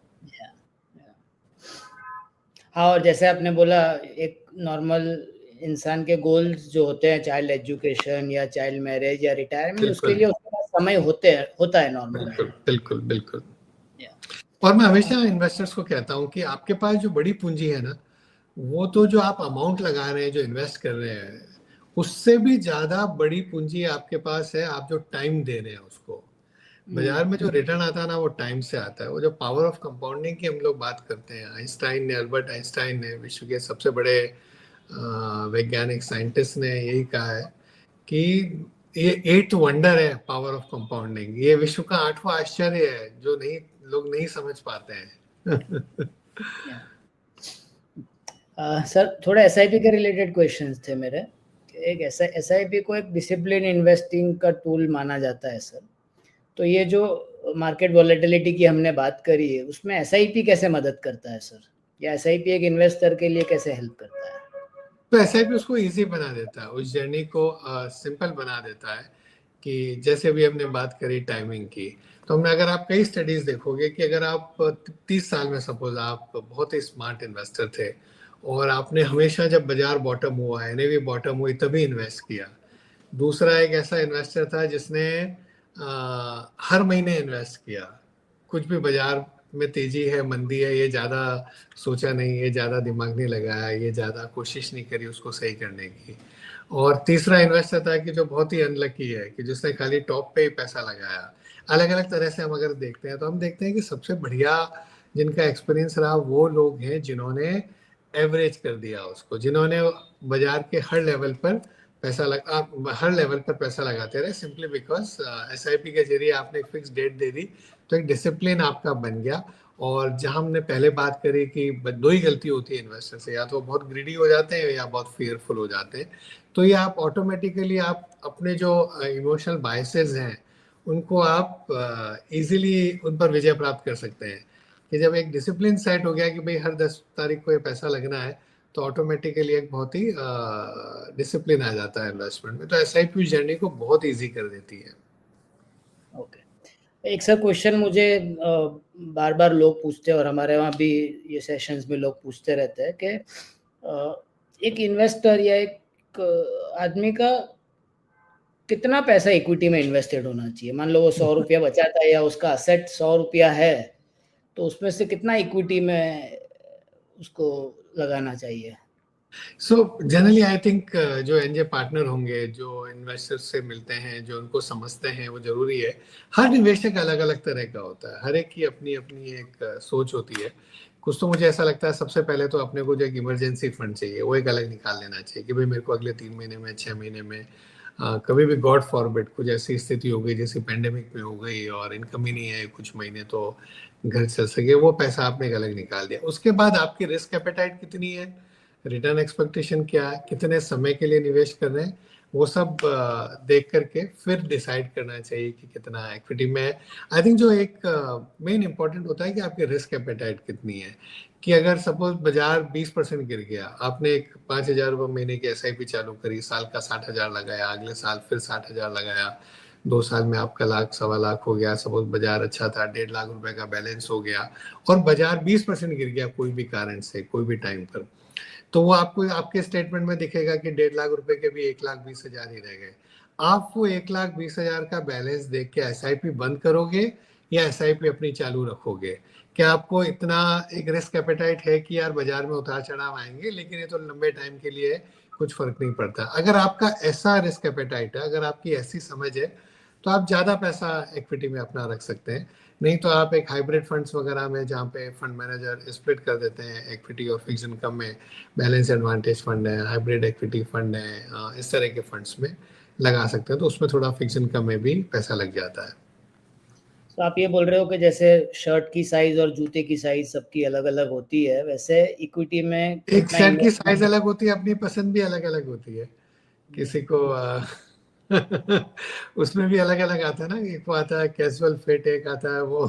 S1: हाँ, और जैसे आपने बोला एक नॉर्मल इंसान के गोल्स जो होते हैं, चाइल्ड एजुकेशन या चाइल्ड मैरिज या रिटायरमेंट, उसके लिए उसके पास समय होता है नॉर्मल।
S2: बिल्कुल बिल्कुल बिल्कुल। और मैं हमेशा इन्वेस्टर्स को कहता हूँ कि आपके पास जो बड़ी पूंजी है ना, वो तो जो आप अमाउंट लगा रहे हैं, जो इन्वेस्ट कर रहे हैं, उससे भी ज्यादा बड़ी पूंजी आपके पास है आप जो टाइम दे रहे हैं उसको। बाजार में जो रिटर्न आता है ना वो टाइम से आता है। वो जो पावर ऑफ कंपाउंडिंग की हम लोग बात करते हैं, आइंस्टाइन ने, अल्बर्ट आइंस्टाइन ने, विश्व के सबसे बड़े वैज्ञानिक साइंटिस्ट ने यही कहा है कि ये 8th वंडर है पावर ऑफ कंपाउंडिंग, ये विश्व का 8वां आश्चर्य है जो लोग नहीं समझ पाते हैं।
S1: सर थोड़ा एसआईपी के रिलेटेड क्वेश्चंस थे मेरे। एक एसआईपी को एक डिसिप्लिन इन्वेस्टिंग का टूल माना जाता है सर, तो ये जो मार्केट वॉलेटिलिटी की हमने बात करी है उसमें एसआईपी कैसे मदद करता है सर, या एसआईपी एक इन्वेस्टर के लिए कैसे हेल्प करता है?
S2: तो एसआईपी उसको इजी बना देता है, उस जर्नी को सिंपल बना देता है। कि जैसे भी हमने बात करी टाइमिंग की, तो हमने अगर आप कई स्टडीज देखोगे कि अगर आप 30 साल में सपोज आप बहुत ही स्मार्ट इन्वेस्टर थे और आपने हमेशा जब बाजार बॉटम हुआ, एनएवी बॉटम हुई तभी इन्वेस्ट किया। दूसरा एक ऐसा इन्वेस्टर था जिसने हर महीने इन्वेस्ट किया, कुछ भी बाजार में तेजी है मंदी है ये ज्यादा सोचा नहीं, ये ज्यादा दिमाग नहीं लगाया, ये ज्यादा कोशिश नहीं करी उसको सही करने की। और तीसरा इन्वेस्टर था कि जो बहुत ही अनलकी है कि जिसने खाली टॉप पे ही पैसा लगाया। अलग अलग तरह से हम अगर देखते हैं तो हम देखते हैं कि सबसे बढ़िया जिनका एक्सपीरियंस रहा वो लोग हैं जिन्होंने एवरेज कर दिया उसको, जिन्होंने बाजार के हर लेवल पर हर लेवल पर पैसा लगाते रहे, सिंपली बिकॉज एसआईपी के जरिए आपने एक फिक्स डेट दे दी तो एक डिसिप्लिन आपका बन गया। और जहां हमने पहले बात करी कि दो ही गलती होती है इन्वेस्टर से, या तो बहुत ग्रीडी हो जाते हैं या बहुत फियरफुल हो जाते हैं। तो ये आप ऑटोमेटिकली आप अपने जो इमोशनल बायसेस हैं उनको आप इजीली उन पर विजय प्राप्त कर सकते हैं। कि जब एक डिसिप्लिन सेट हो गया कि भाई हर 10 तारीख को ये पैसा लगना है, तो ऑटोमेटिकली एक बहुत ही डिसिप्लिन आ जाता है इन्वेस्टमेंट में। तो एसआईपी जर्नी को बहुत इजी कर देती है।
S1: ओके, एक सर क्वेश्चन मुझे बार बार लोग पूछते हैं और हमारे वहाँ भी ये सेशंस में लोग पूछते रहते हैं कि एक इन्वेस्टर या एक आदमी का कितना पैसा इक्विटी में इन्वेस्टेड होना चाहिए? मान लो वो 100 रुपया बचाता है या उसका असेट 100 रुपया है, तो उसमें से कितना इक्विटी में उसको लगाना चाहिए?
S2: सो जनरली आई थिंक जो एनजे पार्टनर होंगे जो इन्वेस्टर्स से मिलते हैं, जो उनको समझते हैं, वो जरूरी है। हर निवेशक अलग अलग तरह का होता है, हर एक की अपनी अपनी एक सोच होती है। कुछ तो मुझे ऐसा लगता है सबसे पहले तो अपने को जो एक इमरजेंसी फंड चाहिए वो एक अलग निकाल लेना चाहिए कि भाई मेरे को अगले 3 महीने में 6 महीने में कभी भी गॉड फॉरबिड कुछ ऐसी स्थिति हो गई जैसे पेंडेमिक में हो गई और इनकम ही नहीं है कुछ महीने तो घर चल सके, वो पैसा आपने एक अलग निकाल दिया। उसके बाद आपकी रिस्क एपेटाइट कितनी है, रिटर्न एक्सपेक्टेशन क्या है, कितने समय के लिए निवेश कर रहे हैं, वो सब देख करके फिर डिसाइड करना चाहिए कि कितना इक्विटी में। आई थिंक जो एक मेन इंपॉर्टेंट होता है कि आपकी रिस्क एपेटाइट कितनी है। कि अगर सपोज बाजार 20% गिर गया, आपने एक 5,000 रुपये महीने की एसआईपी चालू करी, साल का 60,000 लगाया, अगले साल फिर 60,000 लगाया, 2 साल में आपका 1,00,000 सवा लाख हो गया। सपोज बाजार अच्छा था, 1.5 लाख रुपए का बैलेंस हो गया और बाजार 20% गिर गया कोई भी कारण से कोई भी टाइम पर, तो वो आपको आपके स्टेटमेंट में दिखेगा कि 1.5 लाख रुपए के भी 1,20,000 ही रह गए। आप वो 1,20,000 का बैलेंस देख के एसआईपी बंद करोगे या एसआईपी अपनी चालू रखोगे? क्या आपको इतना एक रिस्क एपेटाइट है कि यार बाजार में उतार चढ़ाव आएंगे लेकिन ये तो लंबे टाइम के लिए कुछ फर्क नहीं पड़ता? अगर आपका ऐसा रिस्क एपेटाइट है, अगर आपकी ऐसी समझ है, तो आप ज्यादा पैसा इक्विटी में अपना रख सकते हैं। नहीं तो आप एक हाइब्रिड फंड्स वगैरह में जहाँ पे फंड मैनेजर स्प्लिट कर देते हैं इक्विटी और फिक्स इनकम में, बैलेंस एडवांटेज फंड है, हाइब्रिड इक्विटी फंड है, इस तरह के फंड्स में लगा सकते हैं, तो उसमें थोड़ा फिक्स इनकम में भी पैसा लग जाता है।
S1: तो आप ये बोल रहे हो कि जैसे शर्ट की साइज और जूते की साइज सबकी अलग अलग होती है, वैसे इक्विटी में
S2: एक
S1: कितना
S2: शर्ट की साइज अलग होती है, अपनी पसंद भी अलग अलग होती है। किसी को उसमें भी अलग अलग आता है ना, एक वो आता है कैजुअल फिट, एक आता है वो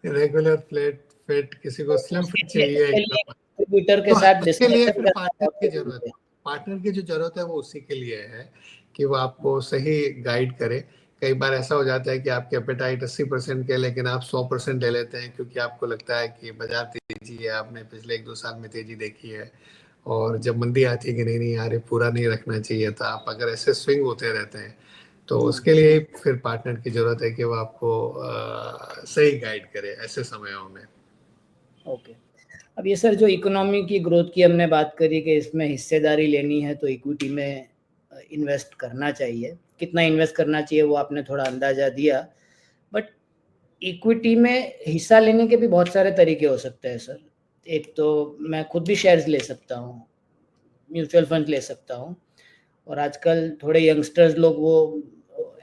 S2: रेगुलर फ्लैट फिट, किसी को स्लिम फिट चाहिए एकदम।
S1: कंप्यूटर के
S2: तो
S1: साथ
S2: उसके लिए
S1: डिस्कशन
S2: फिर
S1: करना
S2: पार्टनर
S1: बहुत
S2: की
S1: जरूरी
S2: जरूरत
S1: है।
S2: है। पार्टनर की जो जरूरत है वो उसी के लिए है कि वो आपको सही गाइड करे। कई बार ऐसा हो जाता है कि आपके एपेटाइट 80% के लेकिन आप 100% ले लेते हैं क्योंकि आपको लगता है कि बाजार तेजी है, आपने पिछले 1-2 साल में तेजी देखी है और जब मंदी आती है कि नहीं नहीं यार ये पूरा नहीं रखना चाहिए था, आप अगर ऐसे स्विंग होते रहते हैं तो उसके लिए फिर पार्टनर की जरूरत है कि वो आपको सही गाइड करे ऐसे समयों में।
S1: ओके, अब ये सर जो इकोनॉमी की ग्रोथ की हमने बात करी कि इसमें हिस्सेदारी लेनी है तो इक्विटी में इन्वेस्ट करना चाहिए, कितना इन्वेस्ट करना चाहिए वो आपने थोड़ा अंदाजा दिया, बट इक्विटी में हिस्सा लेने के भी बहुत सारे तरीके हो सकते हैं सर। एक तो मैं खुद भी शेयर्स ले सकता हूँ, म्यूचुअल फंड ले सकता हूँ। और आजकल थोड़े यंगस्टर्स लोग वो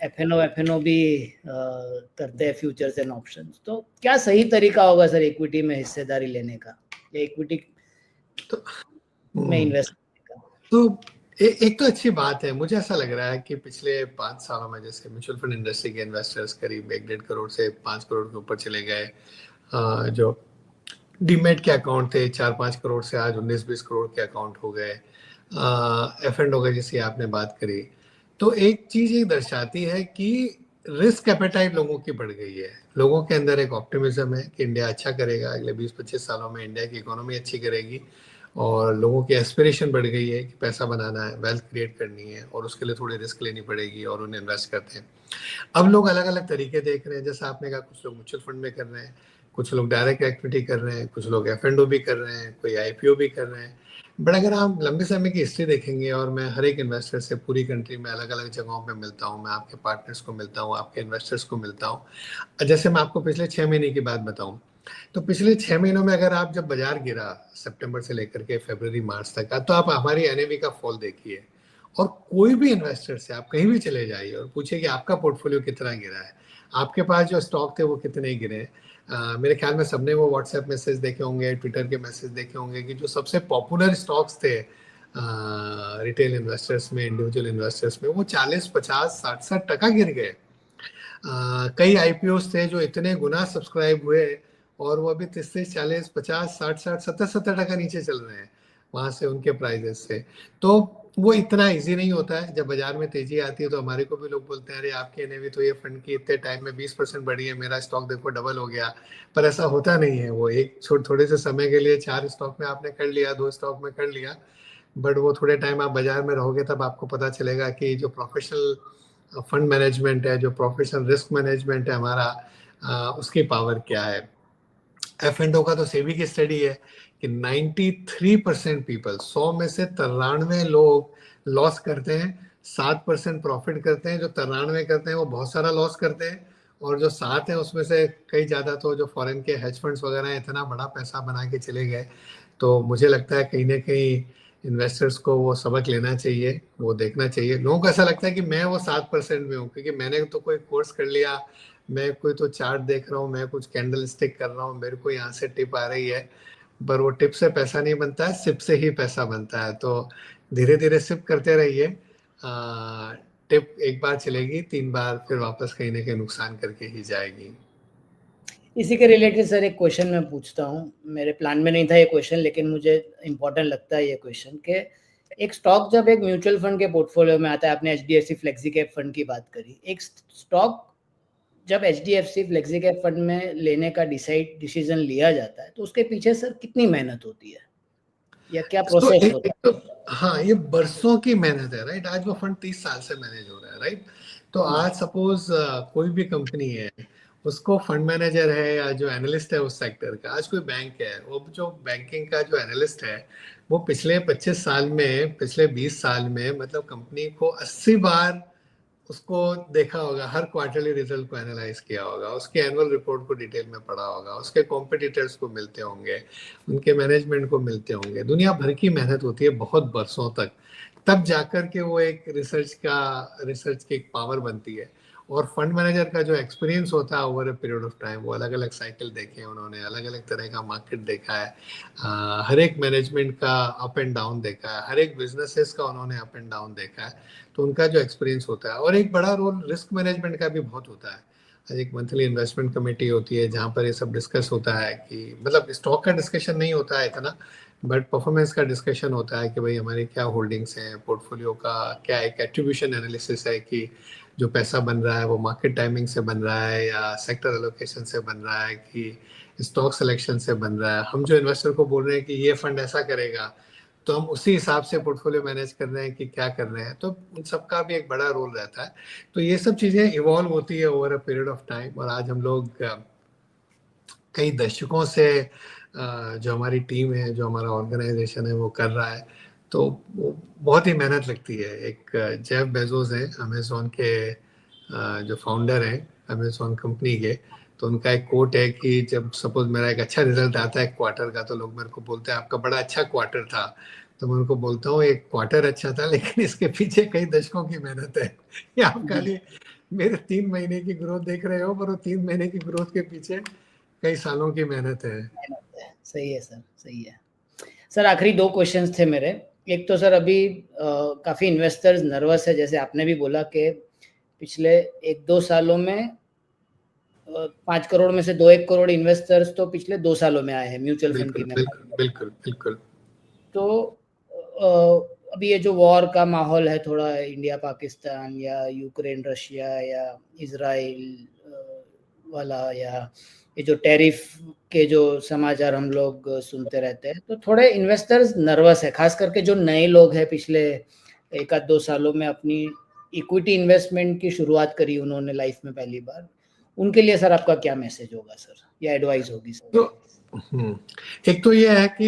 S1: एफ-एन-ओ भी करते हैं, फ्यूचर्स एंड ऑप्शंस। तो क्या सही तरीका होगा सर इक्विटी में हिस्सेदारी लेने का, या इक्विटी
S2: तो
S1: में इन्वेस्ट करने का?
S2: तो एक तो अच्छी बात है, मुझे ऐसा लग रहा है कि पिछले 5 सालों में जैसे म्यूचुअल फंड इंडस्ट्री के इन्वेस्टर्स करीब 1-1.5 करोड़ से 5 करोड़ के ऊपर चले गए। जो डीमेट के अकाउंट थे 4-5 करोड़ से आज 19-20 करोड़ के अकाउंट हो गए। एफ-एंड-ओ का जैसे आपने बात करी, तो एक चीज ये दर्शाती है कि रिस्क एपेटाइट लोगों की बढ़ गई है। लोगों के अंदर एक ऑप्टिमिज्म है कि इंडिया अच्छा करेगा, अगले 20-25 सालों में इंडिया की इकोनॉमी अच्छी करेगी, और लोगों की एस्पिरेशन बढ़ गई है कि पैसा बनाना है, वेल्थ क्रिएट करनी है, और उसके लिए थोड़ी रिस्क लेनी पड़ेगी, और उन्हें इन्वेस्ट करते हैं। अब लोग अलग अलग तरीके देख रहे हैं, जैसा आपने कहा कुछ लोग म्यूचुअल फंड में कर रहे हैं, कुछ लोग डायरेक्ट इक्विटी कर रहे हैं, कुछ लोग एफ-एंड-ओ भी कर रहे हैं, कोई आईपीओ भी कर रहे हैं। बट अगर आप लंबे समय की हिस्ट्री देखेंगे, और मैं हर एक इन्वेस्टर से पूरी कंट्री में अलग अलग जगहों पे मिलता हूँ, मैं आपके पार्टनर्स को मिलता हूँ, आपके इन्वेस्टर्स को मिलता हूँ। जैसे मैं आपको पिछले 6 महीने की बात बताऊँ, तो पिछले 6 महीनों में अगर आप जब बाजार गिरा सितंबर से लेकर के फरवरी मार्च तक का, तो आप हमारी एनएवी का फॉल देखिए, और कोई भी इन्वेस्टर से आप कहीं भी चले जाइए और पूछिए कि आपका पोर्टफोलियो कितना गिरा है, आपके पास जो स्टॉक थे वो कितने गिरे। मेरे ख्याल में सबने वो व्हाट्सएप मैसेज देखे होंगे, ट्विटर के मैसेज देखे होंगे कि जो सबसे पॉपुलर स्टॉक्स थे रिटेल इन्वेस्टर्स में, इंडिविजुअल इन्वेस्टर्स में, वो 40-50-60-60% गिर गए। कई आईपीओस थे जो इतने गुना सब्सक्राइब हुए, और वो अभी 30-40-50-60-60-70-70% नीचे चल रहे हैं वहां से, उनके प्राइजेस से। तो वो इतना इजी नहीं होता है। जब बाजार में तेजी आती है तो हमारे को भी लोग बोलते हैं, अरे आपकी एनएवी तो ये फंड की इतने टाइम में 20% बढ़ी है, मेरा स्टॉक देखो डबल हो गया। पर ऐसा होता नहीं है। वो एक थोड़े से समय के लिए 4 स्टॉक में आपने कर लिया, 2 स्टॉक में कर लिया, बट वो थोड़े टाइम आप बाजार में रहोगे तब आपको पता चलेगा कि जो प्रोफेशनल फंड मैनेजमेंट है, जो प्रोफेशनल रिस्क मैनेजमेंट है हमारा, उसकी पावर क्या है। एफ-एंड-ओ का तो सेबी की स्टडी है कि 93% पीपल, 100 में से 93 लोग लॉस करते हैं, 7% प्रॉफिट करते हैं। जो 93 करते हैं वो बहुत सारा लॉस करते हैं, और जो 7 है उसमें से कई ज्यादा तो जो फॉरेन के हेज फंड्स वगैरह हैं, इतना बड़ा पैसा बना के चले गए। तो मुझे लगता है कहीं ना कहीं इन्वेस्टर्स को वो सबक लेना चाहिए, वो देखना चाहिए। लोगों को ऐसा लगता है कि मैं वो 7% में हूँ क्योंकि मैंने तो कोई कोर्स कर लिया, मैं कोई तो चार्ट देख रहा हूँ, मैं कुछ कैंडल स्टिक कर रहा हूँ, मेरे को यहाँ से टिप आ रही है। पर वो टिप से पैसा नहीं बनता है, सिप से ही पैसा बनता है। तो धीरे धीरे सिप करते रहिए। टिप एक बार चलेगी, 3 बार फिर वापस कहीं ना कहीं नुकसान करके ही जाएगी।
S1: इसी के रिलेटेड सर एक क्वेश्चन मैं पूछता हूँ, मेरे प्लान में नहीं था ये क्वेश्चन, लेकिन मुझे इम्पोर्टेंट लगता है ये क्वेश्चन के एक स्टॉक जब एक म्यूचुअल फंड के पोर्टफोलियो में आता है, आपने एचडीएफसी फ्लेक्सी कैप फंड की बात करी, एक स्टॉक जब एचडीएफसी फ्लेक्सी कैप फंड में लेने का डिसीजन लिया जाता है तो उसके पीछे सर कितनी मेहनत होती है, या क्या प्रोसेस होता है?
S2: तो हाँ, ये बरसों की मेहनत है, राइट। आज वो फंड 30 साल से मैनेज हो रहा है, राइट। तो आज सपोज कोई भी कंपनी है, उसको फंड मैनेजर है या जो एनालिस्ट है उस सेक्टर का, आज कोई बैंक है, वो जो बैंकिंग का जो एनालिस्ट है, वो पिछले 25 साल में, पिछले 20 साल में, मतलब कंपनी को 80 बार उसको देखा होगा, हर क्वार्टरली रिजल्ट को एनालाइज किया होगा, उसके एनुअल रिपोर्ट को डिटेल में पढ़ा होगा, उसके कॉम्पिटिटर्स को मिलते होंगे, उनके मैनेजमेंट को मिलते होंगे। दुनिया भर की मेहनत होती है बहुत बरसों तक, तब जाकर के वो एक रिसर्च की एक पावर बनती है। और फंड मैनेजर का जो एक्सपीरियंस होता है over a period of time, वो अलग अलग साइकिल देखे उन्होंने, अलग अलग तरह का मार्केट देखा है, हर एक मैनेजमेंट का अप एंड डाउन देखा है, हर एक बिजनेसेस का उन्होंने अप एंड डाउन देखा है। तो उनका जो एक्सपीरियंस होता है, और एक बड़ा रोल रिस्क मैनेजमेंट का भी बहुत होता है। एक मंथली इन्वेस्टमेंट कमेटी होती है जहाँ पर ये सब डिस्कस होता है कि मतलब स्टॉक का डिस्कशन नहीं होता है इतना, बट परफॉर्मेंस का डिस्कशन होता है कि भाई हमारी क्या होल्डिंग्स हैं, पोर्टफोलियो का क्या एक एट्रीब्यूशन एनालिसिस है कि जो पैसा बन रहा है वो मार्केट टाइमिंग से बन रहा है या सेक्टर एलोकेशन से बन रहा है कि स्टॉक सिलेक्शन से बन रहा है। हम जो इन्वेस्टर को बोल रहे हैं कि ये फंड ऐसा करेगा, तो हम उसी हिसाब से पोर्टफोलियो मैनेज कर रहे हैं कि क्या कर रहे हैं। तो उन सबका भी एक बड़ा रोल रहता है। तो ये सब चीज़ें इवॉल्व होती है over a period of time, और आज हम लोग कई दशकों से जो हमारी टीम है, जो हमारा ऑर्गेनाइजेशन है वो कर रहा है। तो वो बहुत ही मेहनत लगती है। एक जेफ बेजोस है अमेजोन के जो फाउंडर हैं अमेजोन कंपनी के, तो उनका एक कोट है कि जब सपोज मेरा एक अच्छा रिजल्ट आता है क्वार्टर का, तो लोग मेरे को बोलते हैं आपका बड़ा अच्छा क्वार्टर था। तो मैं उनको बोलता हूँ एक क्वार्टर अच्छा था, लेकिन इसके पीछे कई दशकों की मेहनत है। ये आप
S1: जी
S2: खाली मेरे 3 महीने की ग्रोथ देख रहे हो, पर वो 3 महीने की ग्रोथ के पीछे कई सालों की मेहनत है।
S1: मेहनत है। सही है सर, सही है सर। आखिरी 2 क्वेश्चंस थे मेरे। एक तो सर अभी काफ़ी इन्वेस्टर्स नर्वस है, जैसे आपने भी बोला कि पिछले 1-2 सालों में 5 करोड़ में से 2-1 करोड़ इन्वेस्टर्स तो पिछले 2 सालों में आए हैं म्यूचुअल फंड की
S2: बिल्कुल,
S1: मैं बात
S2: बिल्कुल,
S1: कर रहा हूँ।
S2: बिल्कुल, बिल्कुल।
S1: तो अभी ये जो वॉर का माहौल है थोड़ा, इंडिया पाकिस्तान या यूक्रेन रशिया या इजराइल वाला, या ये जो टैरिफ के जो समाचार हम लोग सुनते रहते हैं, तो थोड़े इन्वेस्टर्स नर्वस है, खास करके जो नए लोग हैं, पिछले 1-2 सालों में अपनी इक्विटी इन्वेस्टमेंट की शुरुआत करी उन्होंने लाइफ में पहली बार। उनके लिए सर आपका क्या मैसेज होगा सर, या एडवाइस होगी सर?
S2: तो एक तो ये है कि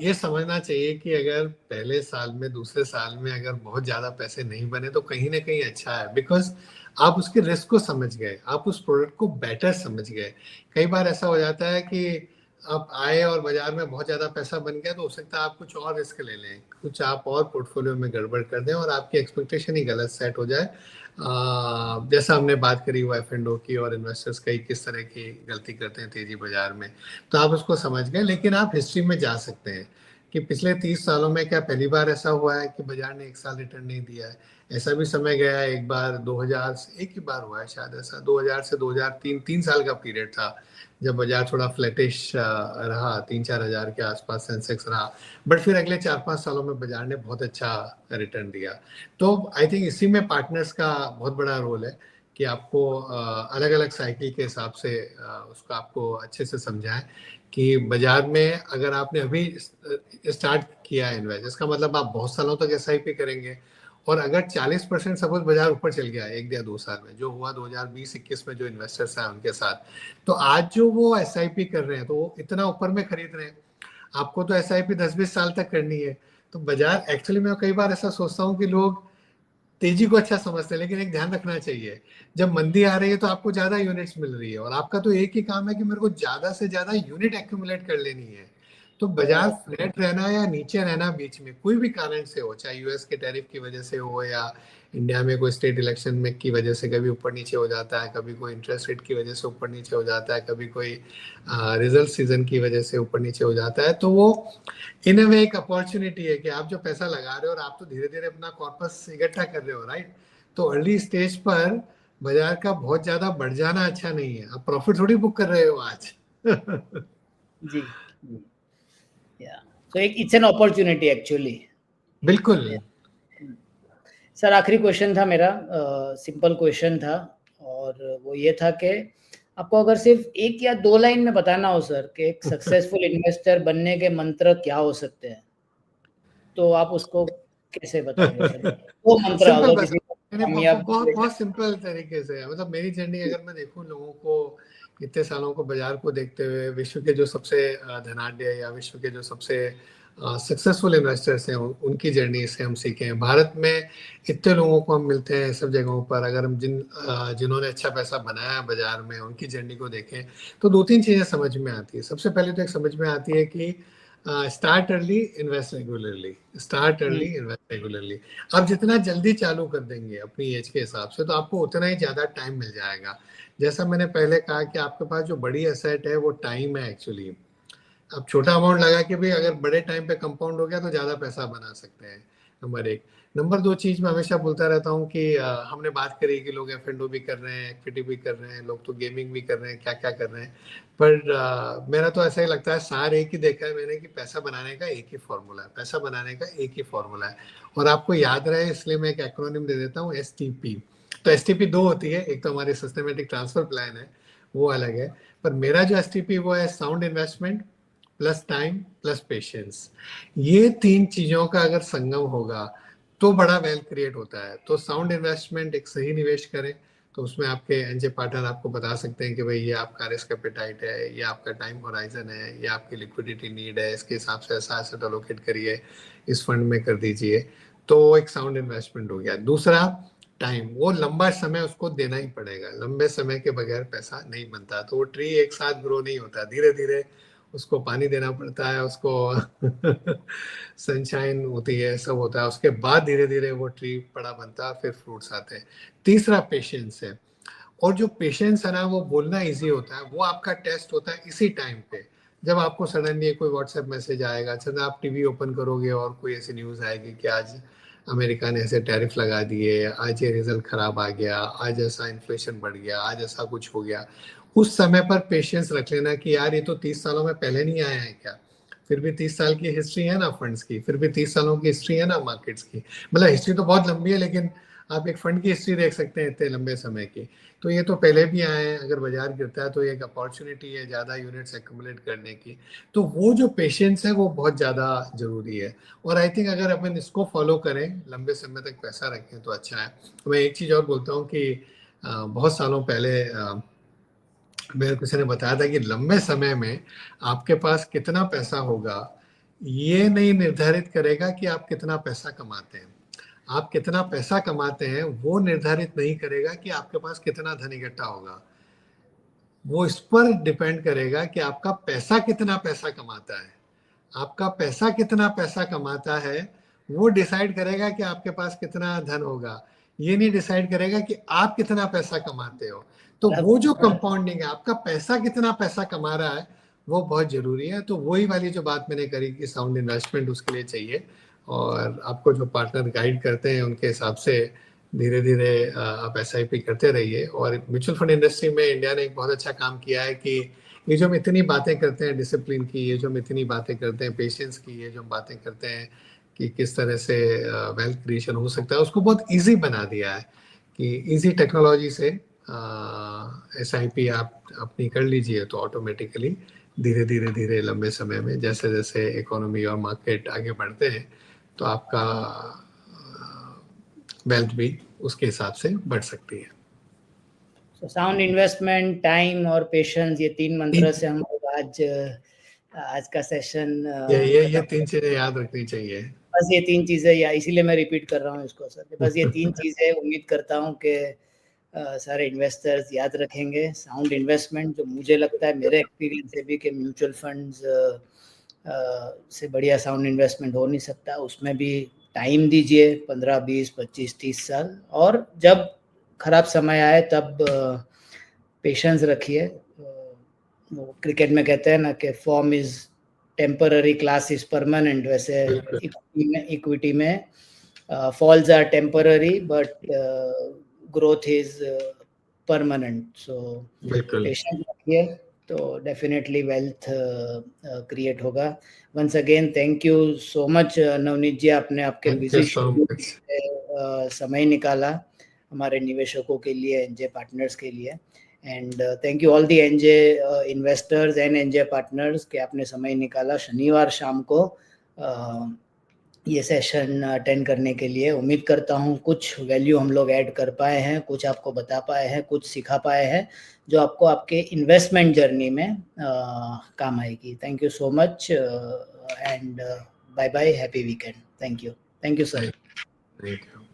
S2: ये समझना चाहिए कि अगर पहले साल में, दूसरे साल में अगर बहुत ज्यादा पैसे नहीं बने तो कहीं ना कहीं अच्छा है, बिकॉज आप उसके रिस्क को समझ गए, आप उस प्रोडक्ट को बेटर समझ गए। कई बार ऐसा हो जाता है कि आप आए और बाजार में बहुत ज्यादा पैसा बन गया, तो हो सकता है आप कुछ और रिस्क ले लें, कुछ आप और पोर्टफोलियो में गड़बड़ कर दें और आपकी एक्सपेक्टेशन ही गलत सेट हो जाए। जैसा हमने बात करी हुआ F&O की, और इन्वेस्टर्स कई किस तरह की गलती करते हैं तेजी बाजार में, तो आप उसको समझ गए। लेकिन आप हिस्ट्री में जा सकते हैं कि पिछले 30 सालों में क्या पहली बार ऐसा हुआ है कि बाजार ने 1 साल रिटर्न नहीं दिया है। ऐसा भी समय गया है, एक बार 2000 से, एक ही बार हुआ है शायद ऐसा, 2000 से 2003, 3 साल का पीरियड था जब बाजार थोड़ा फ्लैटिश रहा, 3-4 हजार के आसपास सेंसेक्स रहा। बट फिर अगले 4-5 सालों में बाजार ने बहुत अच्छा रिटर्न दिया। तो आई थिंक इसी में पार्टनर्स का बहुत बड़ा रोल है कि आपको अलग अलग साइकिल के हिसाब से उसको आपको अच्छे से समझाएं कि बाजार में अगर आपने अभी स्टार्ट किया है इन्वेस्ट, इसका मतलब आप बहुत सालों तक SIP करेंगे। और अगर 40% सपोज बाजार ऊपर चल गया 1 या 2 साल में, जो हुआ 2020-21 में जो इन्वेस्टर्स हैं उनके साथ, तो आज जो वो SIP कर रहे हैं तो वो इतना ऊपर में खरीद रहे हैं। आपको तो SIP 10-20 साल तक करनी है। तो बाजार एक्चुअली, मैं कई बार ऐसा सोचता हूँ कि लोग तेजी को अच्छा समझते हैं, लेकिन एक ध्यान रखना चाहिए, जब मंदी आ रही है तो आपको ज्यादा यूनिट्स मिल रही है और आपका तो एक ही काम है कि मेरे को ज्यादा से ज्यादा यूनिट एक्यूमुलेट कर लेनी है। तो बाजार फ्लैट रहना या नीचे रहना, बीच में कोई भी कारण से हो, चाहे US के टैरिफ की वजह से हो या इंडिया में कोई स्टेट इलेक्शन में की वजह से कभी ऊपर नीचे हो जाता है, कभी कोई इंटरेस्ट रेट की वजह से ऊपर नीचे हो जाता है, कभी कोई रिजल्ट सीजन की वजह से ऊपर नीचे हो जाता है, तो वो इन अ वे एक अपॉर्चुनिटी है कि आप जो पैसा लगा रहे हो और आप तो धीरे धीरे अपना कॉर्पस इकट्ठा कर रहे हो, राइट। तो अर्ली स्टेज पर बाजार का बहुत ज्यादा बढ़ जाना अच्छा नहीं है, आप प्रॉफिट थोड़ी बुक कर रहे हो आज।
S1: जी, जी, या सो एक इट्स एन अपॉर्चुनिटी एक्चुअली।
S2: बिल्कुल।
S1: सर आखिरी क्वेश्चन था मेरा, सिंपल क्वेश्चन था, और वो ये था कि आपको अगर सिर्फ 1 या 2 लाइन में बताना हो सर कि एक सक्सेसफुल इन्वेस्टर बनने के मंत्र क्या हो सकते हैं, तो आप उसको कैसे बताएंगे सर? 2 मंत्र
S2: सिंपल
S1: अगर
S2: बता,
S1: किसी को
S2: मैंने
S1: कामयाब
S2: बहुत बहुत सिंपल तरीके से, मतलब मेरी जर्नी अगर मैं देखूं लोगों को, इतने सालों को बाजार को देखते हुए, विश्व के जो सबसे धनाढ्य या विश्व के जो सबसे सक्सेसफुल इन्वेस्टर्स हैं उनकी जर्नी से हम सीखे हैं। भारत में इतने लोगों को हम मिलते हैं सब जगहों पर, अगर हम जिन्होंने अच्छा पैसा बनाया है बाजार में उनकी जर्नी को देखें तो 2-3 चीजें समझ में आती है। सबसे पहले तो एक समझ में आती है कि start early, invest regularly. Start early, invest regularly. आप जितना जल्दी चालू कर देंगे अपनी एज के हिसाब से, तो आपको उतना ही ज्यादा टाइम मिल जाएगा। जैसा मैंने पहले कहा कि आपके पास जो बड़ी एसेट है वो टाइम है एक्चुअली। अब छोटा अमाउंट लगा के भी अगर बड़े टाइम पे कंपाउंड हो गया तो ज्यादा पैसा बना सकते हैं, नंबर 1। नंबर 2 चीज मैं हमेशा बोलता रहता हूँ कि हमने बात करी कि लोग F&O भी कर रहे हैं, इक्विटी भी कर रहे हैं, लोग तो गेमिंग भी कर रहे हैं, क्या क्या कर रहे हैं। पर मेरा तो ऐसा ही लगता है, सार एक ही देखा है मैंने कि पैसा बनाने का एक ही फॉर्मूला है, पैसा बनाने का एक ही फॉर्मूला है। और आपको याद रहे इसलिए मैं एक एक्रोनिम दे देता हूँ, STP। तो STP 2 होती है, एक तो हमारी सिस्टमेटिक ट्रांसफर प्लान है, वो अलग है। पर मेरा जो STP वो है sound investment plus time plus patience. ये 3 चीजों का अगर संगम होगा तो बड़ा वेल्थ क्रिएट होता है। तो साउंड इन्वेस्टमेंट, एक सही निवेश करें, तो उसमें आपके एनजे पार्टनर आपको बता सकते हैं कि भाई ये आपका रिस्क एपेटाइट है, ये आपका टाइम होराइजन है, ये आपकी लिक्विडिटी नीड है, इसके हिसाब से ऐसा एसेट एलोकेट करिए, इस फंड में कर दीजिए। तो एक साउंड इन्वेस्टमेंट हो गया। दूसरा टाइम, वो लंबा समय उसको देना ही पड़ेगा, लंबे समय के बगैर पैसा नहीं बनता। तो वो ट्री एक साथ ग्रो नहीं होता, धीरे धीरे उसको पानी देना पड़ता है, उसको सनशाइन होती है, सब होता है, उसके बाद धीरे धीरे वो ट्री बड़ा बनता है, फिर फ्रूट्स आते हैं। तीसरा पेशेंस है, और जो पेशेंस है ना, वो बोलना इजी होता है, वो आपका टेस्ट होता है इसी टाइम पे, जब आपको सडनली कोई व्हाट्सएप मैसेज आएगा, सडन आप टीवी ओपन करोगे और कोई ऐसी न्यूज़ आएगी कि आज अमेरिका ने ऐसे टैरिफ लगा दिए, आज ये रिजल्ट खराब आ गया, आज ऐसा इन्फ्लेशन बढ़ गया, आज ऐसा कुछ हो गया। उस समय पर पेशेंस रख लेना कि यार ये तो 30 सालों में पहले नहीं आया है क्या, फिर भी 30 साल की हिस्ट्री है ना फंड्स की, फिर भी 30 सालों की हिस्ट्री है ना मार्केट्स की। मतलब हिस्ट्री तो बहुत लंबी है, लेकिन आप एक फंड की हिस्ट्री देख सकते हैं इतने लंबे समय की। तो ये तो पहले भी आए हैं, अगर बाजार गिरता है तो एक अपॉर्चुनिटी है ज़्यादा यूनिट्स एक्यूमुलेट करने की। तो वो जो पेशेंस है वो बहुत ज़्यादा ज़रूरी है, और आई थिंक अगर अपन इसको फॉलो करें, लंबे समय तक पैसा रखें तो अच्छा है। तो मैं एक चीज़ और बोलता हूँ कि बहुत सालों पहले मेरे किसी ने बताया था कि लंबे समय में आपके पास कितना पैसा होगा ये नहीं निर्धारित करेगा कि आप कितना पैसा कमाते हैं। आप कितना पैसा कमाते हैं वो निर्धारित नहीं करेगा कि आपके पास कितना धन इकट्ठा होगा। वो इस पर डिपेंड करेगा कि आपका पैसा कितना पैसा कमाता है। आपका पैसा कितना पैसा कमाता है वो डिसाइड करेगा कि आपके पास कितना धन होगा। ये नहीं डिसाइड करेगा कि आप कितना पैसा कमाते हो। तो वो जो कंपाउंडिंग है, आपका पैसा कितना पैसा कमा रहा है, वो बहुत जरूरी है। तो वही वाली जो बात मैंने करी कि साउंड इन्वेस्टमेंट उसके लिए चाहिए, और आपको जो पार्टनर गाइड करते हैं उनके हिसाब से धीरे धीरे आप SIP करते रहिए। और म्यूचुअल फंड इंडस्ट्री में इंडिया ने एक बहुत अच्छा काम किया है कि ये जो हम इतनी बातें करते हैं डिसिप्लिन की, ये जो हम इतनी बातें करते हैं पेशेंस की, ये जो हम बातें करते हैं कि किस तरह से वेल्थ क्रिएशन हो सकता है, उसको बहुत इजी बना दिया है कि इजी टेक्नोलॉजी से SIP आप अपनी कर लीजिए तो ऑटोमेटिकली धीरे धीरे धीरे लंबे समय में जैसे जैसे इकोनॉमी और मार्केट आगे बढ़ते हैं तो आपका वेल्थ भी उसके हिसाब से बढ़ सकती है।
S1: साउंड इन्वेस्टमेंट, टाइम और पेशेंस, ये 3 मंत्र से हम लोग आज का सेशन
S2: ये 3 चीजें याद रखनी चाहिए।
S1: बस ये 3 चीजें, या इसीलिए मैं रिपीट कर रहा हूँ इसको सर, बस ये 3 चीजें उम्मीद करता हूँ कि सारे इन्वेस्टर्स याद रखेंगे। साउंड इन्वेस्टमेंट, जो मुझे लगता है मेरे एक्सपीरियंस से भी कि म्यूचुअल फंड्स से बढ़िया साउंड इन्वेस्टमेंट हो नहीं सकता। उसमें भी टाइम दीजिए 15, 20, 25, 30 साल, और जब खराब समय आए तब पेशेंस रखिए। वो क्रिकेट में कहते हैं ना कि form is temporary, class is permanent, वैसे इक्विटी में falls are temporary but growth is permanent. So patience रखिए तो डेफिनेटली वेल्थ क्रिएट होगा। Once again thank you so much Navneet ji, आपने आपके बिजी समय निकाला हमारे निवेशकों के लिए, एनजे पार्टनर्स के लिए। And thank you all the NJ investors and NJ partners कि आपने समय निकाला शनिवार शाम को ये सेशन अटेंड करने के लिए। उम्मीद करता हूँ कुछ वैल्यू हम लोग ऐड कर पाए हैं, कुछ आपको बता पाए हैं, कुछ सिखा पाए हैं जो आपको आपके इन्वेस्टमेंट जर्नी में काम आएगी। Thank you so much and bye bye, happy weekend. Thank you sir.
S2: Thank you.